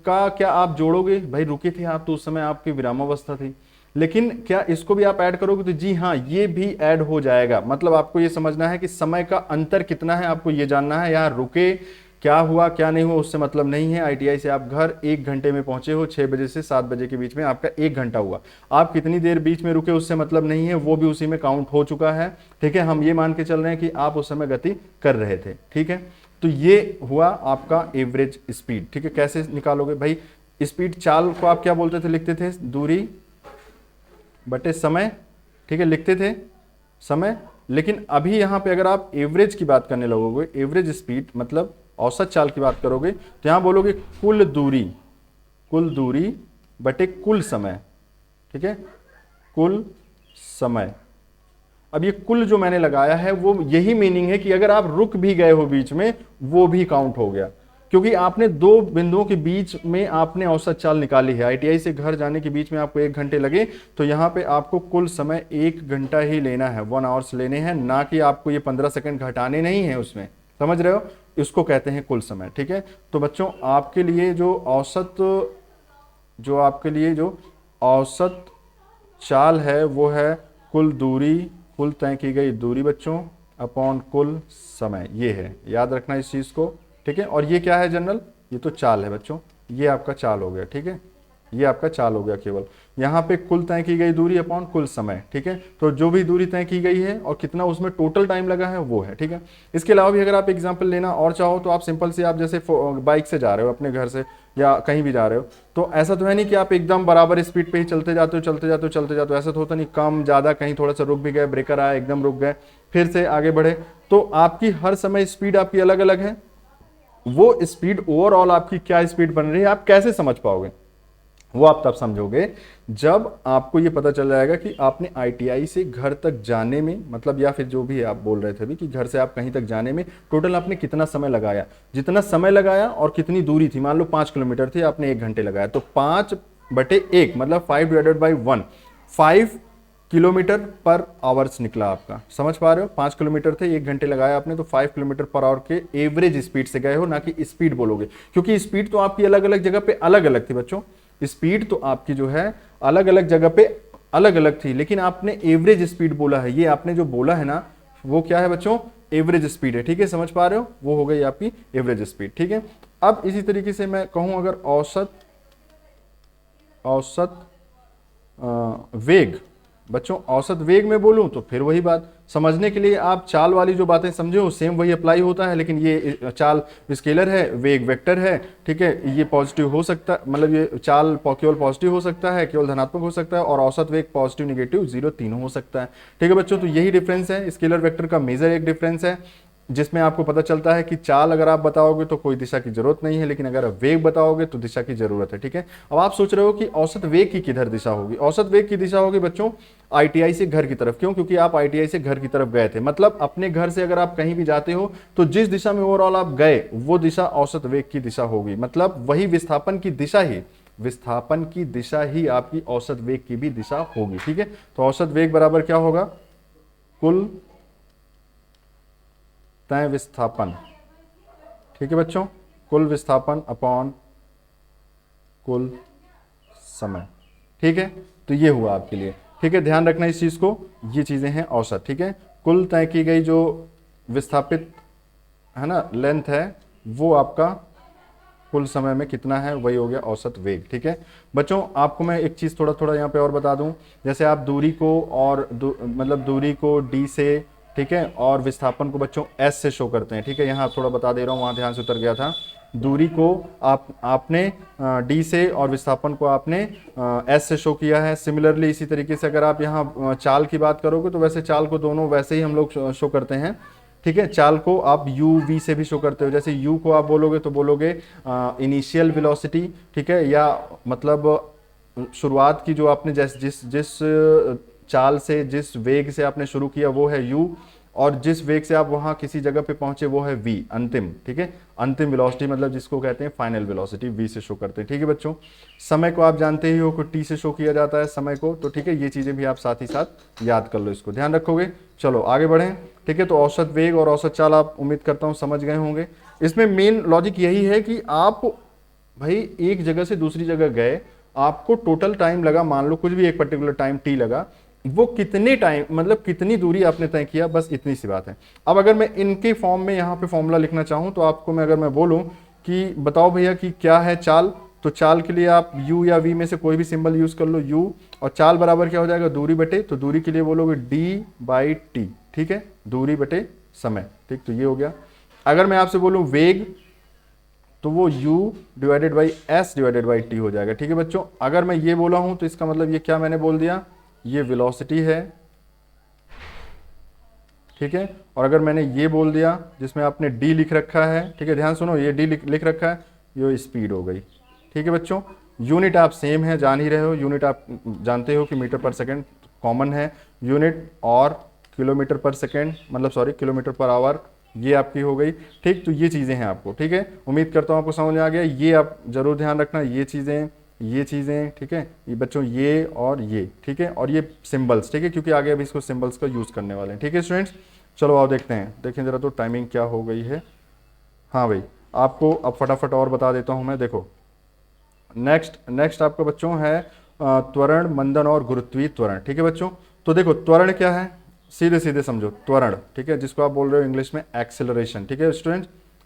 का क्या आप जोड़ोगे, भाई रुके थे आप तो उस समय आपकी विरामावस्था थी, लेकिन क्या इसको भी आप ऐड करोगे, तो जी हाँ, ये भी ऐड हो जाएगा। मतलब आपको ये समझना है कि समय का अंतर कितना है, आपको ये जानना है, यहाँ रुके, क्या हुआ क्या नहीं हुआ उससे मतलब नहीं है। ITI से आप घर 1 घंटे में पहुंचे हो, 6 बजे से 7 बजे के बीच में आपका 1 घंटा हुआ, आप कितनी देर बीच में रुके उससे मतलब नहीं है, वो भी उसी में काउंट हो चुका है। ठीक है, हम ये मान के चल रहे हैं कि आप उस समय गति कर रहे थे। ठीक है, तो ये हुआ आपका एवरेज स्पीड। ठीक है, कैसे निकालोगे भाई, स्पीड चाल को आप क्या बोलते थे, लिखते थे दूरी बटे समय। ठीक है, लिखते थे समय, लेकिन अभी यहां पे अगर आप एवरेज की बात करने लगोगे, एवरेज स्पीड मतलब औसत चाल की बात करोगे, तो यहां बोलोगे कुल दूरी बटे कुल समय। ठीक है, कुल समय। अब ये कुल जो मैंने लगाया है वो यही मीनिंग है कि अगर आप रुक भी गए हो बीच में, वो भी काउंट हो गया, क्योंकि आपने 2 बिंदुओं के बीच में आपने औसत चाल निकाली है। ITI से घर जाने के बीच में आपको 1 घंटे लगे, तो यहाँ पे आपको कुल समय 1 घंटा ही लेना है, 1 आवर्स लेने हैं, ना कि आपको ये 15 सेकंड घटाने नहीं है उसमें, समझ रहे हो, इसको कहते हैं कुल समय। ठीक है, तो बच्चों आपके लिए जो औसत चाल है वो है कुल दूरी, कुल तय की गई दूरी बच्चों अपॉन कुल समय, ये है, याद रखना इस चीज को। ठीक है, और ये क्या है जनरल, ये तो चाल है बच्चों, ये आपका चाल हो गया। ठीक है, ये आपका चाल हो गया केवल, यहाँ पे कुल तय की गई दूरी अपॉन कुल समय। ठीक है, तो जो भी दूरी तय की गई है और कितना उसमें टोटल टाइम लगा है वो है। ठीक है, इसके अलावा भी अगर आप एग्जांपल लेना और चाहो तो आप सिंपल से, आप जैसे बाइक से जा रहे हो अपने घर से या कहीं भी जा रहे हो, तो ऐसा तो है नहीं कि आप एकदम बराबर स्पीड पे ही चलते जाते हो, ऐसा तो होता नहीं, कम ज़्यादा, कहीं थोड़ा सा रुक भी गए, ब्रेकर आया एकदम रुक गए, फिर से आगे बढ़े, तो आपकी हर समय स्पीड आपकी अलग अलग है। वो स्पीड ओवरऑल आपकी क्या स्पीड बन रही है आप कैसे समझ पाओगे, वो आप तब समझोगे जब आपको ये पता चल जाएगा कि आपने ITI से घर तक जाने में, मतलब या फिर जो भी आप बोल रहे थे अभी कि घर से आप कहीं तक जाने में टोटल आपने कितना समय लगाया, जितना समय लगाया और कितनी दूरी थी, मान लो 5 किलोमीटर थी, आपने 1 घंटे लगाया, तो 5/1 मतलब 5/1, 5 किलोमीटर पर आवर्स निकला आपका, समझ पा रहे हो, 5 किलोमीटर थे, 1 घंटे लगाया आपने, तो 5 किलोमीटर पर आवर के एवरेज स्पीड से गए हो, ना कि स्पीड बोलोगे, क्योंकि स्पीड तो आपकी अलग अलग जगह पे अलग अलग थी बच्चों, स्पीड तो आपकी जो है अलग अलग जगह पे अलग अलग थी, लेकिन आपने एवरेज स्पीड बोला है, ये आपने जो बोला है ना वो क्या है बच्चों, एवरेज स्पीड है। ठीक है, समझ पा रहे हो, वो हो गई आपकी एवरेज स्पीड। ठीक है, अब इसी तरीके से मैं कहूं अगर औसत वेग, बच्चों औसत वेग में बोलूं तो फिर वही बात, समझने के लिए आप चाल वाली जो बातें समझे हो सेम वही अप्लाई होता है, लेकिन ये चाल स्केलर है, वेग वेक्टर है, ठीक है, ये पॉजिटिव हो सकता है, मतलब ये चाल केवल पॉजिटिव हो सकता है, केवल धनात्मक हो सकता है, और औसत वेग पॉजिटिव नेगेटिव जीरो तीनों हो सकता है। ठीक है बच्चों, तो यही डिफरेंस है, स्केलर वेक्टर का मेजर एक डिफरेंस है, जिसमें आपको पता चलता है कि चाल अगर आप बताओगे तो कोई दिशा की जरूरत नहीं है, लेकिन अगर आप वेग बताओगे तो दिशा की जरूरत है। ठीक है, अब आप सोच रहे हो कि औसत वेग की किधर दिशा होगी, औसत वेग की दिशा होगी बच्चों आईटीआई से घर की तरफ। क्यों? क्योंकि आप आईटीआई से घर की तरफ गए थे, मतलब अपने घर से अगर आप कहीं भी जाते हो तो जिस दिशा में ओवरऑल आप गए वो दिशा औसत वेग की दिशा होगी, मतलब वही विस्थापन की दिशा ही आपकी औसत वेग की भी दिशा होगी। ठीक है, तो औसत वेग बराबर क्या होगा? कुल तय विस्थापन। ठीक है बच्चों, कुल विस्थापन अपॉन कुल समय। ठीक है, तो ये हुआ आपके लिए। ठीक है, ध्यान रखना इस चीज को, ये चीजें हैं औसत। ठीक है, कुल तय की गई जो विस्थापित है ना लेंथ है, वो आपका कुल समय में कितना है, वही हो गया औसत वेग। ठीक है बच्चों, आपको मैं एक चीज थोड़ा थोड़ा यहाँ पे और बता दूं, जैसे आप दूरी को और मतलब दूरी को डी से, ठीक है, और विस्थापन को बच्चों एस से शो करते हैं। ठीक है, यहाँ थोड़ा बता दे रहा हूँ, वहाँ ध्यान से उतर गया था। दूरी को आपने डी से और विस्थापन को आपने एस से शो किया है। सिमिलरली इसी तरीके से अगर आप यहाँ चाल की बात करोगे तो वैसे चाल को दोनों वैसे ही हम लोग शो करते हैं। ठीक है, चाल को आप यू वी से भी शो करते हो, जैसे यू को आप बोलोगे तो बोलोगे इनिशियल वेलोसिटी, ठीक है, या मतलब शुरुआत की जो आपने जिस जिस चाल से, जिस वेग से आपने शुरू किया वो है u, और जिस वेग से आप वहां किसी जगह पे पहुंचे वो है v, अंतिम। ठीक है, अंतिम वेलोसिटी मतलब जिसको कहते हैं फाइनल वेलोसिटी, v से शो करते हैं। ठीक है बच्चों, समय को आप जानते ही हो कि t से शो किया जाता है समय को, तो ठीक है, ये चीजें भी आप साथ ही साथ याद कर लो, इसको ध्यान रखोगे। चलो आगे बढ़ें। ठीक है, तो औसत वेग और औसत चाल आप उम्मीद करता हूं समझ गए होंगे। इसमें मेन लॉजिक यही है कि आप भाई एक जगह से दूसरी जगह गए, आपको टोटल टाइम लगा, मान लो कुछ भी एक पर्टिकुलर टाइम टी लगा, वो कितने टाइम मतलब कितनी दूरी आपने तय किया, बस इतनी सी बात है। अब अगर मैं इनके फॉर्म में यहाँ पे फॉर्मूला लिखना चाहूँ तो आपको मैं अगर मैं बोलूँ कि बताओ भैया कि क्या है चाल, तो चाल के लिए आप u या v में से कोई भी सिंबल यूज कर लो, u, और चाल बराबर क्या हो जाएगा? दूरी बटे, तो दूरी के लिए बोलोगे d/t। ठीक है, दूरी बटे समय। ठीक, तो ये हो गया। अगर मैं आपसे बोलूं वेग, तो वो u divided by s divided by t हो जाएगा। ठीक है बच्चों, अगर मैं ये बोला हूं तो इसका मतलब ये क्या मैंने बोल दिया, ये वेलोसिटी है। ठीक है, और अगर मैंने ये बोल दिया जिसमें आपने d लिख रखा है, ठीक है, ध्यान सुनो, ये d लिख रखा है, ये स्पीड हो गई। ठीक है बच्चों, यूनिट आप सेम है, जान ही रहे हो, यूनिट आप जानते हो कि मीटर पर सेकंड कॉमन है, यूनिट और किलोमीटर पर सेकंड मतलब सॉरी किलोमीटर पर आवर, ये आपकी हो गई। ठीक, तो ये चीज़ें हैं आपको। ठीक है, उम्मीद करता हूँ आपको समझ में आ गया। ये आप जरूर ध्यान रखना, ये चीज़ें ठीक है ये बच्चों, ये और ये, ठीक है, और ये सिंबल्स, ठीक है, क्योंकि आगे अभी इसको सिंबल्स का यूज़ करने वाले हैं। ठीक है स्टूडेंट्स, चलो आओ देखते हैं, देखें जरा तो टाइमिंग क्या हो गई है। हाँ भाई, आपको अब फटाफट और बता देता हूँ मैं। देखो नेक्स्ट आपका बच्चों है त्वरण, मंदन और गुरुत्वीय त्वरण। ठीक है बच्चों, तो देखो त्वरण क्या है, सीधे सीधे समझो, त्वरण, ठीक है, जिसको आप बोल रहे हो इंग्लिश में एक्सेलरेशन। ठीक है स्टूडेंट,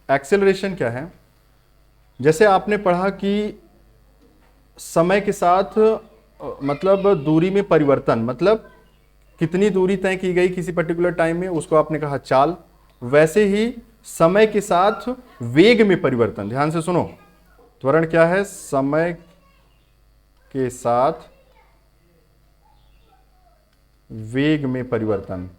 एक्सेलरेशन क्या है? जैसे आपने पढ़ा कि समय के साथ मतलब दूरी में परिवर्तन, मतलब कितनी दूरी तय की गई किसी पर्टिकुलर टाइम में, उसको आपने कहा चाल। वैसे ही समय के साथ वेग में परिवर्तन, ध्यान से सुनो, त्वरण क्या है? समय के साथ वेग में परिवर्तन,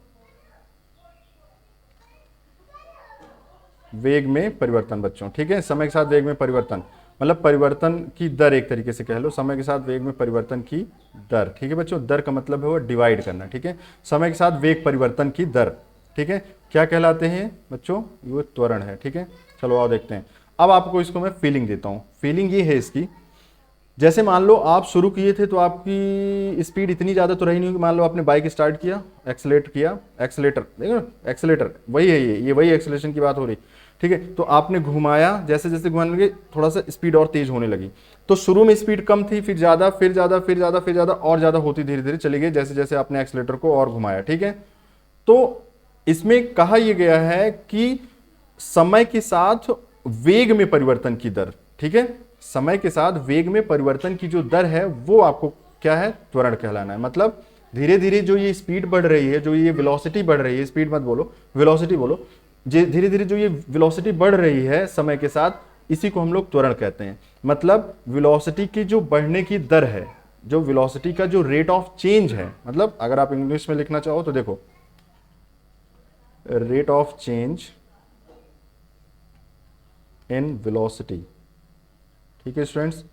वेग में परिवर्तन बच्चों। ठीक है, समय के साथ वेग में परिवर्तन मतलब परिवर्तन की दर, एक तरीके से कह लो, समय के साथ वेग में परिवर्तन की दर। ठीक है बच्चों, दर का मतलब है वो डिवाइड करना। ठीक है, समय के साथ वेग परिवर्तन की दर, ठीक है, क्या कहलाते हैं बच्चों? वो त्वरण है। ठीक है, चलो आओ देखते हैं। अब आपको इसको मैं फीलिंग देता हूं। फीलिंग ये है इसकी, जैसे मान लो आप शुरू किए थे तो आपकी स्पीड इतनी ज़्यादा तो रही नहीं होगी। मान लो आपने बाइक स्टार्ट किया, एक्सेलेटर देखो ना, एक्सेलेटर वही है, ये वही एक्सेलेरेशन की बात हो रही। ठीक है, तो आपने घुमाया, जैसे जैसे घुमाने लगे थोड़ा सा स्पीड और तेज होने लगी। तो शुरू में स्पीड कम थी, फिर ज़्यादा, फिर ज़्यादा, फिर ज़्यादा, फिर ज़्यादा और ज़्यादा होती धीरे धीरे चली गई, जैसे जैसे आपने एक्सेलेटर को और घुमाया। ठीक है, तो इसमें कहा यह गया है कि समय के साथ वेग में परिवर्तन की दर, ठीक है, समय के साथ वेग में परिवर्तन की जो दर है वो आपको क्या है? त्वरण कहलाना है। मतलब धीरे धीरे जो ये स्पीड बढ़ रही है, जो ये वेलोसिटी बढ़ रही है, स्पीड मत बोलो, वेलोसिटी बोलो, धीरे धीरे जो ये वेलोसिटी बढ़ रही है समय के साथ, इसी को हम लोग त्वरण कहते हैं। मतलब वेलोसिटी की जो बढ़ने की दर है, जो वेलोसिटी का जो रेट ऑफ चेंज है, मतलब अगर आप इंग्लिश में लिखना चाहो तो देखो, rate of change in velocity, ठीक है students,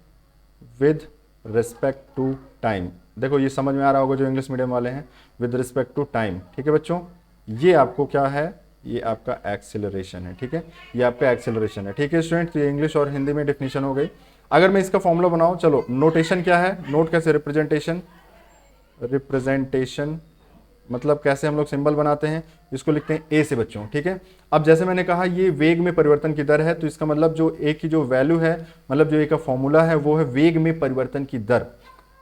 with respect to time. देखो ये समझ में आ रहा होगा जो इंग्लिश मीडियम वाले हैं, विद रिस्पेक्ट टू टाइम, ठीक है बच्चों। ये आपको क्या है, ये आपका एक्सेलरेशन है, ठीक है, ये आपका एक्सेलरेशन है, ठीक है स्टूडेंट। ये इंग्लिश और हिंदी में डेफिनेशन हो गई। अगर मैं इसका फॉर्मूला बनाऊं, चलो नोटेशन क्या है, नोट कैसे, रिप्रेजेंटेशन, रिप्रेजेंटेशन मतलब कैसे हम लोग सिंबल बनाते हैं, इसको लिखते हैं ए से बच्चों, ठीक है। अब जैसे मैंने कहा ये वेग में परिवर्तन की दर है, तो इसका मतलब जो ए की जो वैल्यू है, मतलब जो ए का फॉर्मूला है वो है वेग में परिवर्तन की दर,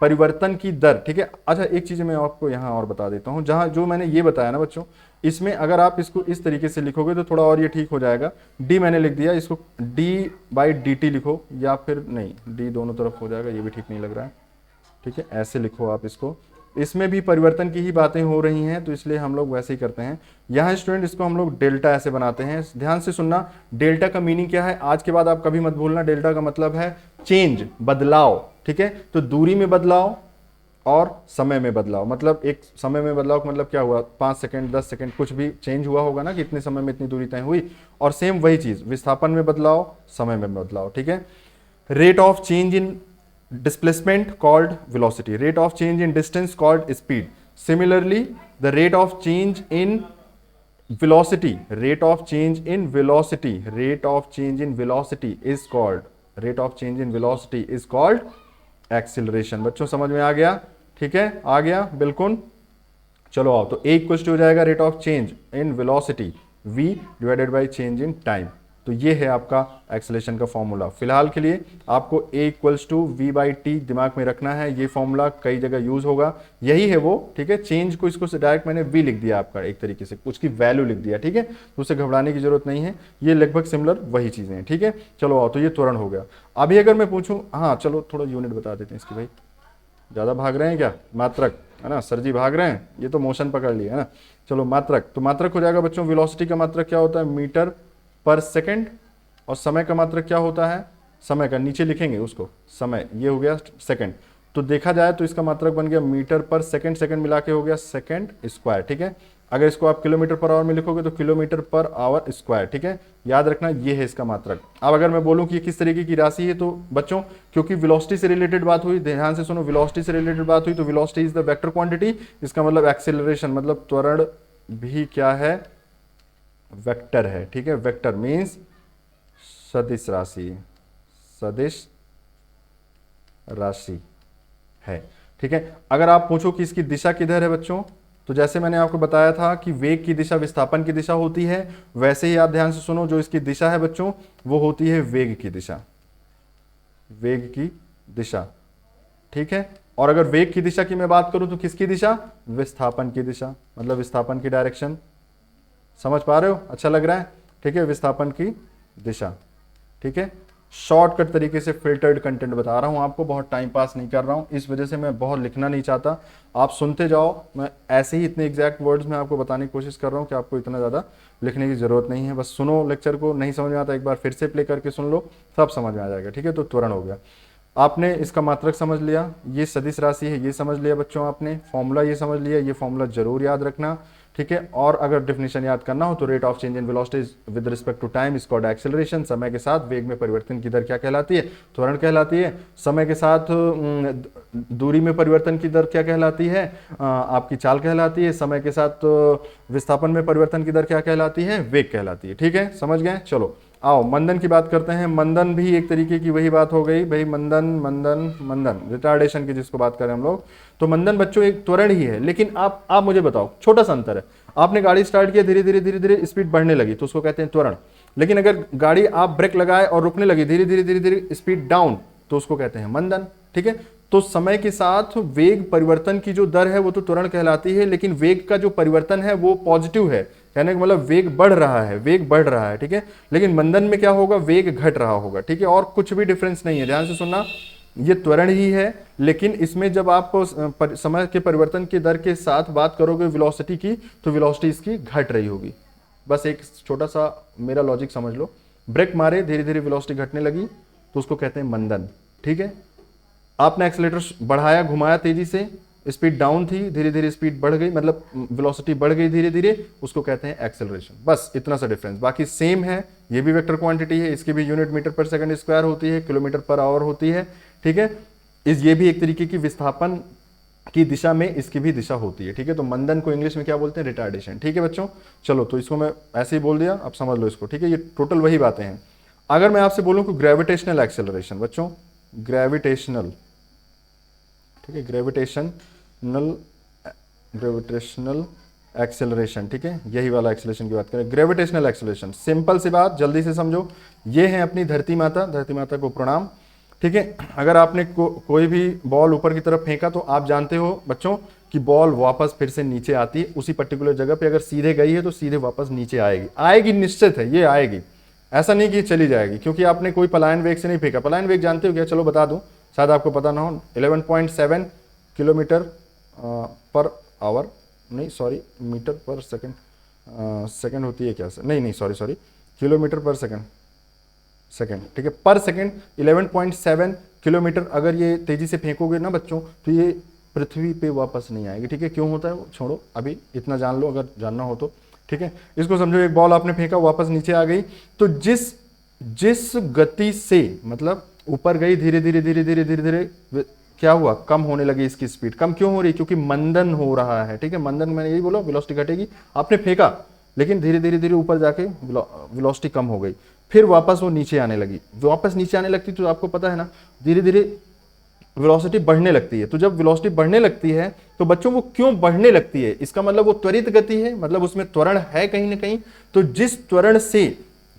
परिवर्तन की दर, ठीक है। अच्छा एक चीज मैं आपको यहाँ और बता देता हूँ, जहाँ जो मैंने ये बताया ना बच्चों, इसमें अगर आप इसको इस तरीके से लिखोगे तो थोड़ा और ये ठीक हो जाएगा। डी मैंने लिख दिया, इसको डी बाई डी टी लिखो, या फिर नहीं, डी दोनों तरफ हो जाएगा, ये भी ठीक नहीं लग रहा है, ठीक है, ऐसे लिखो आप इसको। इसमें भी परिवर्तन की ही बातें हो रही हैं, तो इसलिए हम लोग वैसे ही करते हैं। यहाँ स्टूडेंट इसको हम लोग डेल्टा ऐसे बनाते हैं, ध्यान से सुनना। डेल्टा का मीनिंग क्या है, आज के बाद आप कभी मत भूलना, डेल्टा का मतलब है चेंज, बदलाव, ठीक है। तो दूरी में बदलाव और समय में बदलाव, मतलब एक समय में बदलाव का मतलब क्या हुआ, 5 सेकंड 10 सेकंड कुछ भी चेंज हुआ होगा ना कि इतने समय में इतनी दूरी तय हुई, और सेम वही चीज विस्थापन में बदलाव, समय में बदलाव, ठीक है। Rate of change in displacement called velocity, rate of change in distance called speed. Similarly, the rate of change in velocity, rate of change in velocity, rate of change in velocity is called, rate of change in velocity is called acceleration। बच्चों समझ में आ गया, ठीक है, आ गया बिल्कुल। चलो आओ, तो A इक्वल टू हो जाएगा rate of change in velocity v divided by change in time. तो ये है आपका एक्सेलरेशन का फॉर्मूला। फिलहाल के लिए आपको A equals to v by t दिमाग में रखना है, ये फॉर्मूला कई जगह यूज होगा, यही है वो, ठीक है। चेंज को इसको डायरेक्ट मैंने v लिख दिया आपका, एक तरीके से उसकी वैल्यू लिख दिया, ठीक है, तो उसे घबराने की जरूरत नहीं है, ये लगभग सिमिलर वही चीजें हैं, ठीक है। चलो आओ, तो ये त्वरण हो गया। अभी अगर मैं पूछूं, हाँ चलो थोड़ा यूनिट बता देते हैं इसकी, भाई ज़्यादा भाग रहे हैं क्या, मात्रक है ना, सर जी भाग रहे हैं, ये तो मोशन पकड़ लिया है ना। चलो मात्रक, तो मात्रक हो जाएगा बच्चों, वेलोसिटी का मात्रक क्या होता है, मीटर पर सेकंड, और समय का मात्रक क्या होता है, समय का नीचे लिखेंगे उसको, समय ये हो गया सेकंड। तो देखा जाए तो इसका मात्रक बन गया मीटर पर सेकंड, सेकंड मिला के हो गया सेकंड स्क्वायर, ठीक है। अगर इसको आप किलोमीटर पर आवर में लिखोगे तो किलोमीटर पर आवर स्क्वायर, ठीक है, याद रखना ये है इसका मात्रक। अब अगर मैं बोलूं कि ये किस तरीके की राशि है, तो बच्चों क्योंकि वेलोसिटी से रिलेटेड बात हुई, ध्यान से सुनो, वेलोसिटी से रिलेटेड बात हुई, तो velocity is the vector quantity, इसका मतलब एक्सेलरेशन मतलब त्वरण भी क्या है, वेक्टर है, ठीक है। वेक्टर मीन्स सदिश राशि, सदिश राशि है, ठीक है। अगर आप पूछो कि इसकी दिशा किधर है बच्चों, तो जैसे मैंने आपको बताया था कि वेग की दिशा विस्थापन की दिशा होती है, वैसे ही आप ध्यान से सुनो, जो इसकी दिशा है बच्चों वो होती है वेग की दिशा, वेग की दिशा, ठीक है। और अगर वेग की दिशा की मैं बात करूं तो किसकी दिशा, विस्थापन की दिशा, मतलब विस्थापन की डायरेक्शन, समझ पा रहे हो, अच्छा लग रहा है, ठीक है, विस्थापन की दिशा, ठीक है। शॉर्टकट तरीके से फिल्टर्ड कंटेंट बता रहा हूं आपको, बहुत टाइम पास नहीं कर रहा हूं, इस वजह से मैं बहुत लिखना नहीं चाहता, आप सुनते जाओ, मैं ऐसे ही इतने एग्जैक्ट वर्ड्स में आपको बताने की कोशिश कर रहा हूं कि आपको इतना ज़्यादा लिखने की जरूरत नहीं है, बस सुनो लेक्चर को, नहीं समझ में आता एक बार फिर से प्ले करके सुन लो, सब समझ में आ जाएगा, ठीक है। तो त्वरण हो गया, आपने इसका मात्रक समझ लिया, ये सदिश राशि है ये समझ लिया बच्चों, आपने फॉर्मूला ये समझ लिया, ये फॉर्मूला जरूर याद रखना, ठीक है। और अगर डेफिनेशन याद करना हो तो rate of change in velocity with respect to time is called acceleration, समय के साथ वेग में परिवर्तन की दर क्या कहलाती है, त्वरण कहलाती है। समय के साथ दूरी में परिवर्तन की दर क्या कहलाती है, आपकी चाल कहलाती है। समय के साथ विस्थापन में परिवर्तन की दर क्या कहलाती है, वेग कहलाती है, ठीक है, समझ गए। चलो आओ मंदन की बात करते हैं। मंदन भी एक तरीके की वही बात हो गई भाई, मंदन मंदन मंदन रिटार्डेशन की जिसको बात करें हम लोग, तो मंदन बच्चों एक त्वरण ही है, लेकिन आप मुझे बताओ, छोटा सा अंतर है, आपने गाड़ी स्टार्ट किया, धीरे धीरे धीरे धीरे स्पीड बढ़ने लगी तो उसको कहते हैं त्वरण, लेकिन अगर गाड़ी आप ब्रेक लगाए और रुकने लगी, धीरे धीरे धीरे धीरे स्पीड डाउन, तो उसको कहते हैं मंदन, ठीक है। तो समय के साथ वेग परिवर्तन की जो दर है वो तो त्वरण कहलाती है, लेकिन वेग का जो परिवर्तन है वो पॉजिटिव है, कहने का मतलब वेग बढ़ रहा है, वेग बढ़ रहा है, ठीक है। लेकिन मंदन में क्या होगा, वेग घट रहा होगा, ठीक है, और कुछ भी डिफरेंस नहीं है, ध्यान से सुनना, ये त्वरण ही है, लेकिन इसमें जब आप समय के परिवर्तन की दर के साथ बात करोगे वेलोसिटी की, तो वेलोसिटी इसकी घट रही होगी। बस एक छोटा सा मेरा लॉजिक समझ लो, ब्रेक मारे धीरे धीरे वेलोसिटी घटने लगी तो उसको कहते हैं मंदन, ठीक है। आपने एक्सीलरेटर बढ़ाया, घुमाया तेजी से, स्पीड डाउन थी, धीरे धीरे स्पीड बढ़ गई, मतलब वेलोसिटी बढ़ गई धीरे धीरे, उसको कहते हैं एक्सेलरेशन। बस इतना सा डिफरेंस, बाकी सेम है। ये भी वेक्टर क्वांटिटी है, इसकी भी यूनिट मीटर पर सेकंड स्क्वायर होती है, किलोमीटर पर आवर होती है, ठीक है। ये भी एक तरीके की विस्थापन की दिशा में इसकी भी दिशा होती है, ठीक है। तो मंदन को इंग्लिश में क्या बोलते हैं? रिटार्डेशन, ठीक है बच्चों। चलो तो इसको मैं ऐसे ही बोल दिया, अब समझ लो इसको, ठीक है। ये टोटल वही बातें हैं। अगर मैं आपसे बोलूं कि ग्रेविटेशनल एक्सेलरेशन, बच्चों ग्रेविटेशनल, ठीक है, ग्रेविटेशनल एक्सेलरेशन, ठीक है, यही वाला एक्सेलरेशन की बात करें। ग्रेविटेशनल एक्सेलरेशन, सिंपल सी बात, जल्दी से समझो। ये है अपनी धरती माता, धरती माता को प्रणाम, ठीक है। अगर आपने कोई भी बॉल ऊपर की तरफ फेंका तो आप जानते हो बच्चों कि बॉल वापस फिर से नीचे आती है उसी पर्टिकुलर जगह पे। अगर सीधे गई है तो सीधे वापस नीचे आएगी, आएगी, निश्चित है ये आएगी, ऐसा नहीं कि चली जाएगी, क्योंकि आपने कोई पलायन वेग से नहीं फेंका। पलायन वेग जानते हो क्या? चलो बता दूं, शायद आपको पता ना हो। 11.7 किलोमीटर पर आवर, नहीं सॉरी, मीटर पर सेकंड, सेकंड होती है क्या? नहीं सॉरी, किलोमीटर पर सेकंड, ठीक है, पर सेकंड 11.7 किलोमीटर अगर ये तेजी से फेंकोगे ना बच्चों, तो ये पृथ्वी पे वापस नहीं आएगी, ठीक है। क्यों होता है वो छोड़ो, अभी इतना जान लो अगर जानना हो तो, ठीक है। इसको समझो, एक बॉल आपने फेंका, वापस नीचे आ गई, तो जिस गति से, मतलब ऊपर गई, धीरे धीरे क्या हुआ? कम होने लगी इसकी स्पीड। कम क्यों हो रही? क्योंकि मंदन हो रहा है, ठीक है। मंदन मैंने यही बोला, वेलोसिटी घटेगी। आपने फेंका लेकिन धीरे धीरे ऊपर जाके वेलोसिटी कम हो गई, फिर वापस वो नीचे आने लगी। वापस नीचे आने लगती तो आपको पता है ना, धीरे धीरे वेलोसिटी बढ़ने लगती है। तो जब वेलोसिटी बढ़ने लगती है तो बच्चों वो क्यों बढ़ने लगती है? इसका मतलब वो त्वरित गति है, मतलब उसमें त्वरण है कहीं ना कहीं। तो जिस त्वरण से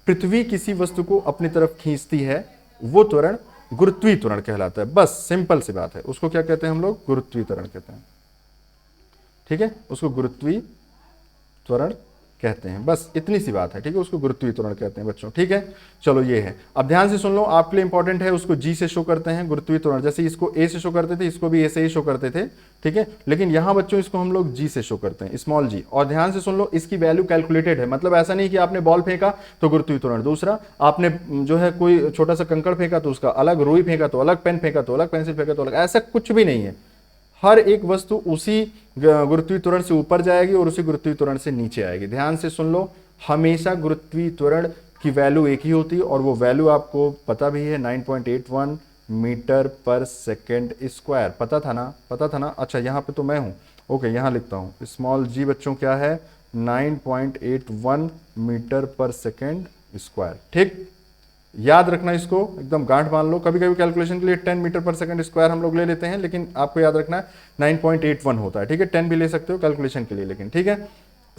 पृथ्वी किसी वस्तु को अपनी तरफ खींचती है वो त्वरण गुरुत्वीय त्वरण कहलाता है। बस सिंपल सी बात है, उसको क्या कहते हैं हम लोग? गुरुत्वीय त्वरण कहते हैं, ठीक है, उसको गुरुत्वीय त्वरण कहते हैं। बस इतनी सी बात है, ठीक है, उसको गुरुत्वीय त्वरण कहते हैं बच्चों, ठीक है। चलो ये है, अब ध्यान से सुन लो, आपके लिए इंपॉर्टेंट है। उसको जी से शो करते हैं गुरुत्वीय त्वरण, जैसे इसको ए से शो करते थे, इसको भी ए से ही शो करते थे, ठीक है। लेकिन यहां बच्चों इसको हम लोग जी से शो करते हैं, स्मॉल जी। और ध्यान से सुन लो, इसकी वैल्यू कैलकुलेटेड है, मतलब ऐसा नहीं कि आपने बॉल फेंका तो गुरुत्वीय त्वरण दूसरा, आपने जो है कोई छोटा सा कंकड़ फेंका तो उसका अलग, रुई फेंका तो अलग, पेन फेंका तो अलग, पेंसिल फेंका तो अलग, ऐसा कुछ भी नहीं है। हर एक वस्तु उसी गुरुत्वीय त्वरण से ऊपर जाएगी और उसी गुरुत्वीय त्वरण से नीचे आएगी। ध्यान से सुन लो, हमेशा गुरुत्वीय त्वरण की वैल्यू एक ही होती है, और वो वैल्यू आपको पता भी है, 9.81 मीटर पर सेकेंड स्क्वायर। पता था ना? अच्छा, यहाँ पे तो मैं हूँ, ओके, यहाँ लिखता हूँ, स्मॉल जी बच्चों क्या है? 9.81 मीटर पर सेकेंड स्क्वायर, ठीक। याद रखना, इसको एकदम गांठ बांध लो। कभी कभी कैलकुलेशन के लिए 10 मीटर पर सेकंड स्क्वायर हम लोग ले लेते हैं, लेकिन आपको याद रखना है 9.81 होता है, ठीक है। 10 भी ले सकते हो कैलकुलेशन के लिए, लेकिन ठीक है,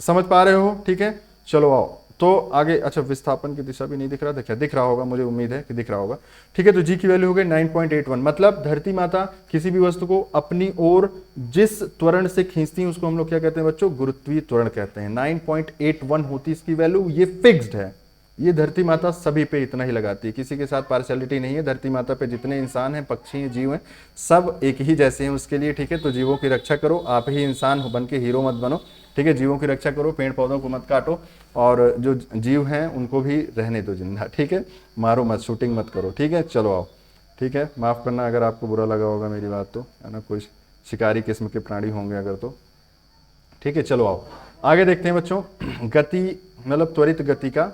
समझ पा रहे हो? ठीक है, चलो आओ तो आगे। अच्छा, विस्थापन की दिशा भी नहीं दिख रहा, दिख रहा होगा, मुझे उम्मीद है कि दिख रहा होगा, ठीक है। तो जी की वैल्यू हो गई 9.81, मतलब धरती माता किसी भी वस्तु को अपनी ओर जिस त्वरण से खींचती है उसको हम लोग क्या कहते हैं बच्चों? गुरुत्वीय त्वरण कहते हैं। 9.81 होती है इसकी वैल्यू, ये फिक्स्ड है। ये धरती माता सभी पे इतना ही लगाती है, किसी के साथ पार्शियलिटी नहीं है। धरती माता पे जितने इंसान हैं, पक्षी हैं, जीव हैं, सब एक ही जैसे हैं उसके लिए, ठीक है। तो जीवों की रक्षा करो, आप ही इंसान बन के हीरो मत बनो, ठीक है। जीवों की रक्षा करो, पेड़ पौधों को मत काटो, और जो जीव हैं उनको भी रहने दो जिंदा, ठीक है। मारो मत, शूटिंग मत करो, ठीक है। चलो आओ, ठीक है, माफ़ करना अगर आपको बुरा लगा होगा मेरी बात, तो है ना, कोई शिकारी किस्म के प्राणी होंगे अगर, तो ठीक है। चलो आओ आगे देखते हैं बच्चों, गति मतलब त्वरित गति का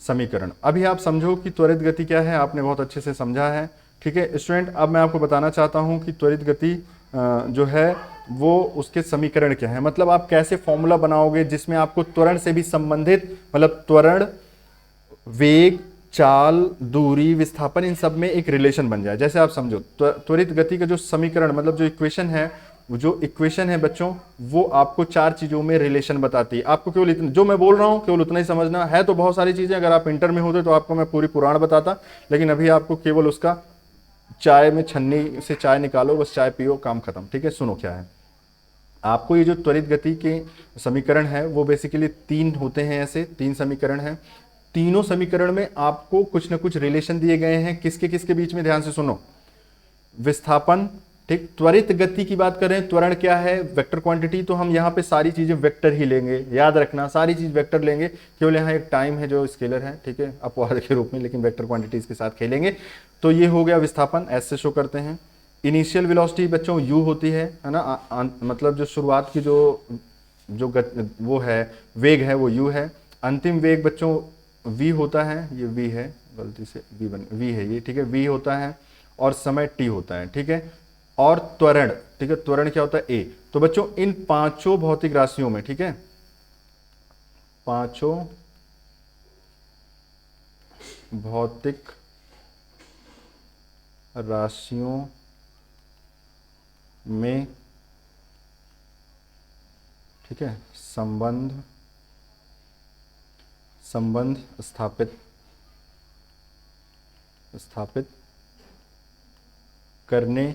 समीकरण। अभी आप समझो कि त्वरित गति क्या है, आपने बहुत अच्छे से समझा है, ठीक है स्टूडेंट। अब मैं आपको बताना चाहता हूं कि त्वरित गति जो है वो उसके समीकरण क्या है, मतलब आप कैसे फॉर्मूला बनाओगे जिसमें आपको त्वरण से भी संबंधित, मतलब त्वरण, वेग, चाल, दूरी, विस्थापन, इन सब में एक रिलेशन बन जाए। जैसे आप समझो, त्वरित गति का जो समीकरण, मतलब जो इक्वेशन है, बच्चों, वो आपको 4 चीजों में रिलेशन बताती है। आपको केवल इतना जो मैं बोल रहा हूं केवल उतना ही समझना है, तो बहुत सारी चीजें, अगर आप इंटर में होते तो आपको मैं पूरी पुराण बताता, लेकिन अभी आपको केवल उसका चाय में छन्नी से चाय निकालो, बस चाय पियो, काम खत्म, ठीक है। सुनो क्या है, आपको ये जो त्वरित गति के समीकरण है वो बेसिकली 3 होते हैं, ऐसे 3 समीकरण हैं। तीनों समीकरण में आपको कुछ ना कुछ रिलेशन दिए गए हैं, किसके किसके बीच में? ध्यान से सुनो, विस्थापन, ठीक। त्वरित गति की बात करें, त्वरण क्या है, वेक्टर क्वांटिटी, तो हम यहाँ पे सारी चीजें वेक्टर ही लेंगे, याद रखना सारी चीज वेक्टर लेंगे, केवल यहाँ एक टाइम है जो स्केलर है, ठीक है, अपवाद के रूप में, लेकिन वेक्टर क्वांटिटीज के साथ खेलेंगे। तो ये हो गया विस्थापन, ऐसे शो करते हैं। इनिशियल वेलोसिटी बच्चों u होती है ना, मतलब जो शुरुआत की वो है वेग है वो u है। अंतिम वेग बच्चों v होता है, ये v है, गलती से v है ये, ठीक है, v होता है, और समय t होता है, ठीक है। और त्वरण, ठीक है, त्वरण क्या होता है a। तो बच्चों इन पांचों भौतिक राशियों में, ठीक है, पांचों भौतिक राशियों में, ठीक है, संबंध स्थापित करने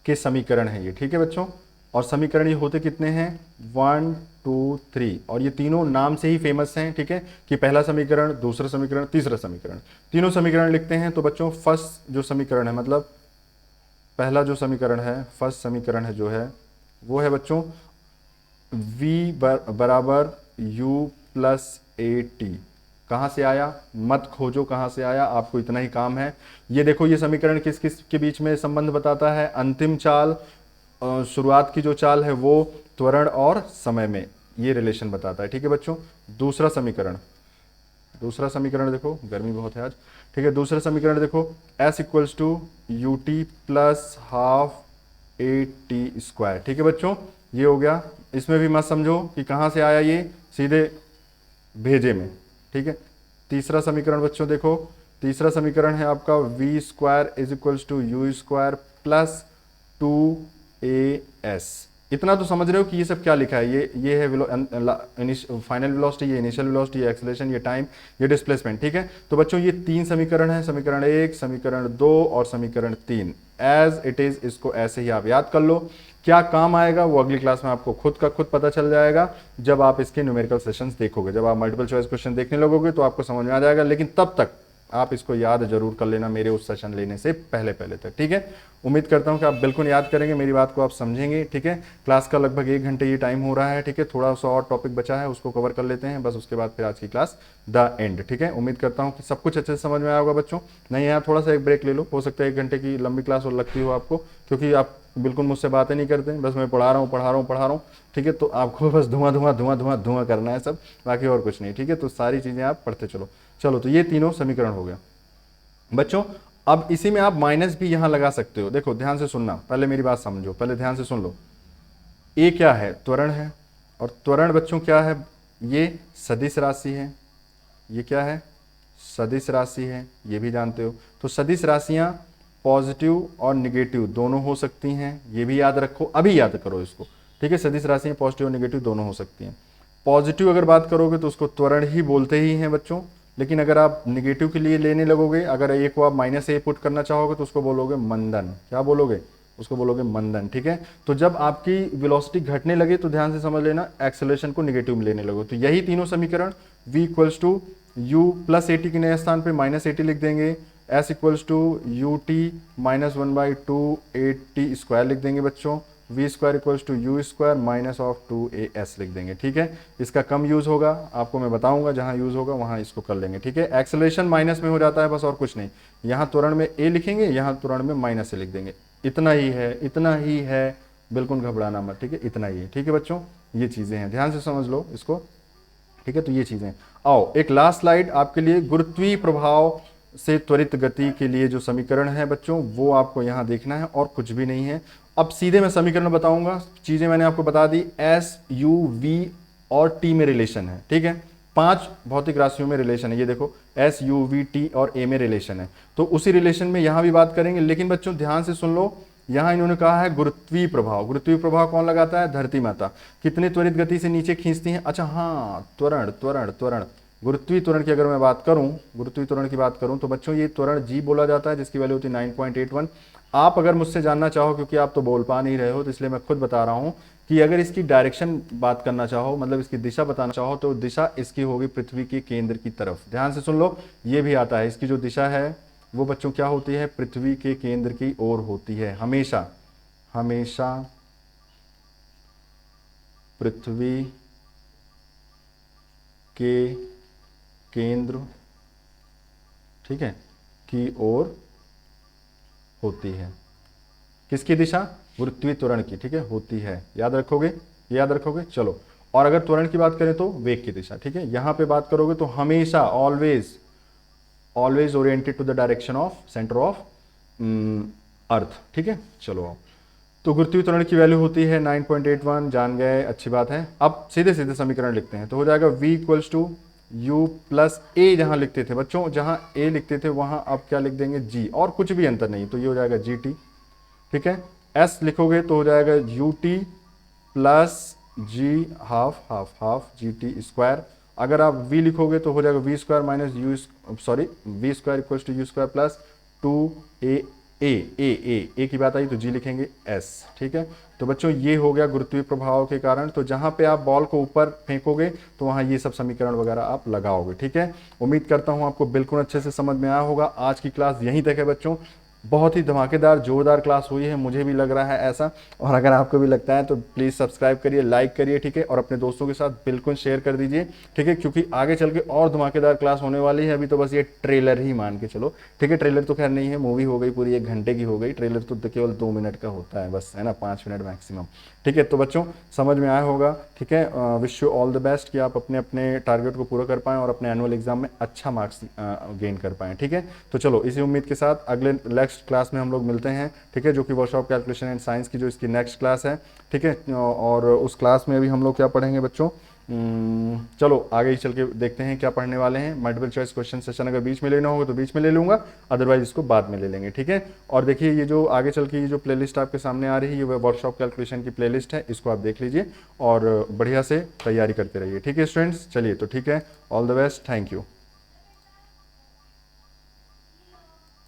के समीकरण है ये, ठीक है बच्चों। और समीकरण ये होते कितने हैं, 1 2 3, और ये तीनों नाम से ही फेमस हैं, ठीक है, कि पहला समीकरण, दूसरा समीकरण, तीसरा समीकरण, तीनों समीकरण लिखते हैं। तो बच्चों फर्स्ट जो समीकरण है, मतलब पहला जो समीकरण है, फर्स्ट समीकरण है जो है, वो है बच्चों v बराबर u प्लस ए टी। कहाँ से आया, मत खोजो कहाँ से आया, आपको इतना ही काम है। ये देखो, ये समीकरण किस किस के बीच में संबंध बताता है, अंतिम चाल, शुरुआत की जो चाल है वो, त्वरण और समय में ये रिलेशन बताता है, ठीक है बच्चों। दूसरा समीकरण देखो, गर्मी बहुत है आज, ठीक है। दूसरा समीकरण देखो, s equals to u t plus half a t square, ठीक है बच्चों, ये हो गया। इसमें भी मत समझो कि कहाँ से आया, ये सीधे भेजे में, ठीक है। तीसरा समीकरण बच्चों देखो, तीसरा समीकरण है आपका v square is equals to u square plus 2as। इतना तो समझ रहे हो कि ये सब क्या लिखा है, ये है फाइनल वेलोसिटी, ये इनिशियल वेलोसिटी, ये एक्सेलरेशन, ये टाइम, ये डिस्प्लेसमेंट, ठीक है। तो बच्चों ये तीन समीकरण है, समीकरण 1, समीकरण 2 और समीकरण 3, एज इट इज, इसको ऐसे ही आप याद कर लो। क्या काम आएगा वो अगली क्लास में आपको खुद का खुद पता चल जाएगा, जब आप इसके न्यूमेरिकल सेशंस देखोगे, जब आप मल्टीपल चॉइस क्वेश्चन देखने लगोगे तो आपको समझ में आ जाएगा। लेकिन तब तक आप इसको याद जरूर कर लेना मेरे उस सेशन लेने से पहले तक, ठीक है। उम्मीद करता हूं कि आप बिल्कुल याद करेंगे, मेरी बात को आप समझेंगे, ठीक है। क्लास का लगभग 1 घंटे ये टाइम हो रहा है, ठीक है। थोड़ा सा और टॉपिक बचा है, उसको कवर कर लेते हैं, बस उसके बाद फिर आज की क्लास द एंड, ठीक है। उम्मीद करता हूं कि सब कुछ अच्छे से समझ में आया होगा बच्चों। नहीं यार, थोड़ा सा एक ब्रेक ले लो, हो सकता है 1 घंटे की लंबी क्लास और लगती हो आपको, क्योंकि आप बिल्कुल मुझसे बातें नहीं करते, बस मैं पढ़ा रहा हूँ, ठीक है। तो आपको बस धुआं करना है सब, बाकी और कुछ नहीं, ठीक है। तो सारी चीज़ें आप पढ़ते चलो। तो ये तीनों समीकरण हो गया बच्चों। अब इसी में आप माइनस भी यहां लगा सकते हो। देखो ध्यान से सुनना, पहले मेरी बात समझो, पहले ध्यान से सुन लो। ए क्या है, त्वरण है, और त्वरण बच्चों क्या है, ये सदिश राशि है। ये क्या है, सदिश राशि है, ये भी जानते हो। तो सदिश राशियां पॉजिटिव और निगेटिव दोनों हो सकती हैं, ये भी याद रखो, अभी याद करो इसको, ठीक है। सदिश राशियां पॉजिटिव और निगेटिव दोनों हो सकती हैं। पॉजिटिव अगर बात करोगे तो उसको त्वरण ही बोलते ही हैं बच्चों, लेकिन अगर आप निगेटिव के लिए लेने लगोगे, अगर ए को आप -a पुट करना चाहोगे तो उसको बोलोगे मंदन। क्या बोलोगे, उसको बोलोगे मंदन, ठीक है। तो जब आपकी वेलोसिटी घटने लगे तो ध्यान से समझ लेना, एक्सेलरेशन को निगेटिव में लेने लगो। तो यही तीनों समीकरण, v equals to u plus a t के नए स्थान पे -a लिख देंगे, s equals to u t -1/2 a t square लिख देंगे बच्चों, v square equals to u square -2as लिख देंगे, ठीक है। इसका कम यूज होगा, आपको मैं बताऊंगा, जहां यूज होगा वहां इसको कर लेंगे, ठीक है। एक्सेलरेशन माइनस में हो जाता है बस, और कुछ नहीं। यहाँ त्वरण में a लिखेंगे, यहाँ त्वरण में -a लिख देंगे, इतना ही है, बिल्कुल घबराना मत, ठीक है, इतना ही है, ठीक है बच्चों। ये चीजें हैं, ध्यान से समझ लो इसको, ठीक है। तो ये चीजें, आओ एक लास्ट स्लाइड आपके लिए, गुरुत्वीय प्रभाव से त्वरित गति के लिए जो समीकरण है बच्चों, वो आपको यहाँ देखना है और कुछ भी नहीं है। अब सीधे मैं समीकरण बताऊंगा, चीजें मैंने आपको बता दी, एस, यू, वी और टी में रिलेशन है, ठीक है। 5 भौतिक राशियों में रिलेशन है, ये देखो एस, यू, वी, टी और ए में रिलेशन है। तो उसी रिलेशन में यहां भी बात करेंगे, लेकिन बच्चों ध्यान से सुन लो, यहां इन्होंने कहा है गुरुत्वीय प्रभाव। गुरुत्वीय प्रभाव कौन लगाता है, धरती माता। कितने त्वरित गति से नीचे खींचती है, अच्छा हाँ, त्वरण। गुरुत्वीय त्वरण की अगर मैं बात करूं, गुरुत्वीय त्वरण की बात करूं तो बच्चों ये त्वरण जी बोला जाता है, जिसकी वैल्यू होती है 9.81। आप अगर मुझसे जानना चाहो, क्योंकि आप तो बोल पा नहीं रहे हो, तो इसलिए मैं खुद बता रहा हूं कि अगर इसकी डायरेक्शन बात करना चाहो, मतलब इसकी दिशा बताना चाहो, तो दिशा इसकी होगी पृथ्वी के केंद्र की तरफ। ध्यान से सुन लो, ये भी आता है, इसकी जो दिशा है वो बच्चों क्या होती है, पृथ्वी के केंद्र की ओर होती है, हमेशा हमेशा पृथ्वी के केंद्र, ठीक है, की ओर होती है। किसकी दिशा, गुरुत्वीय त्वरण की, ठीक है, होती है। याद रखोगे, याद रखोगे। चलो, और अगर त्वरण की बात करें तो वेग की दिशा, ठीक है। यहां पे बात करोगे तो हमेशा always always oriented to the direction of centre of earth, ठीक है। चलो, तो गुरुत्वीय त्वरण की वैल्यू होती है 9.81, जान गए, अच्छी बात है। अब सीधे सीधे समीकरण लिखते हैं, तो हो जाएगा v equals to u plus a, जहां लिखते थे बच्चों, जहां ए लिखते थे वहां अब क्या लिख देंगे g, और कुछ भी अंतर नहीं, तो ये हो जाएगा gt, ठीक है। s लिखोगे तो हो जाएगा ut plus g half half half gt square. अगर आप v लिखोगे तो हो जाएगा v square minus u, sorry, v square equals to u square plus 2a, a की बात आई तो जी लिखेंगे s, ठीक है। तो बच्चों ये हो गया गुरुत्वीय प्रभाव के कारण, तो जहां पे आप बॉल को ऊपर फेंकोगे तो वहां ये सब समीकरण वगैरह आप लगाओगे, ठीक है। उम्मीद करता हूं आपको बिल्कुल अच्छे से समझ में आया होगा। आज की क्लास यहीं तक है बच्चों, बहुत ही धमाकेदार जोरदार क्लास हुई है, मुझे भी लग रहा है ऐसा, और अगर आपको भी लगता है तो प्लीज़ सब्सक्राइब करिए, लाइक करिए, ठीक है, और अपने दोस्तों के साथ बिल्कुल शेयर कर दीजिए, ठीक है, क्योंकि आगे चल के और धमाकेदार क्लास होने वाली है। अभी तो बस ये ट्रेलर ही मान के चलो, ठीक है। ट्रेलर तो खैर नहीं है, मूवी हो गई पूरी 1 घंटे की हो गई, ट्रेलर तो केवल 2 मिनट का होता है बस, है ना, 5 मिनट मैक्सिमम, ठीक है। तो बच्चों समझ में आया होगा, ठीक है। Wish you all the best कि आप अपने अपने टारगेट को पूरा कर पाएं और अपने एनुअल एग्जाम में अच्छा मार्क्स गेन कर पाएं, ठीक है। तो चलो, इसी उम्मीद के साथ अगले नेक्स्ट क्लास में हम लोग मिलते हैं, ठीक है, जो कि वर्कशॉप कैलकुलेशन एंड साइंस की जो इसकी नेक्स्ट क्लास है, ठीक है। और उस क्लास में अभी हम लोग क्या पढ़ेंगे बच्चों, चलो आगे ही चल के देखते हैं क्या पढ़ने वाले हैं। मल्टीपल चॉइस क्वेश्चन सेशन अगर बीच में लेना होगा तो बीच में ले लूंगा, अदरवाइज इसको बाद में ले लेंगे, ठीक है। और देखिए ये जो आगे चल के ये जो प्लेलिस्ट आपके सामने आ रही है, ये वर्कशॉप कैलकुलेशन की प्लेलिस्ट है, इसको आप देख लीजिए और बढ़िया से तैयारी करते रहिए, ठीक है स्टूडेंट्स। चलिए, तो ठीक है, all the best, thank you.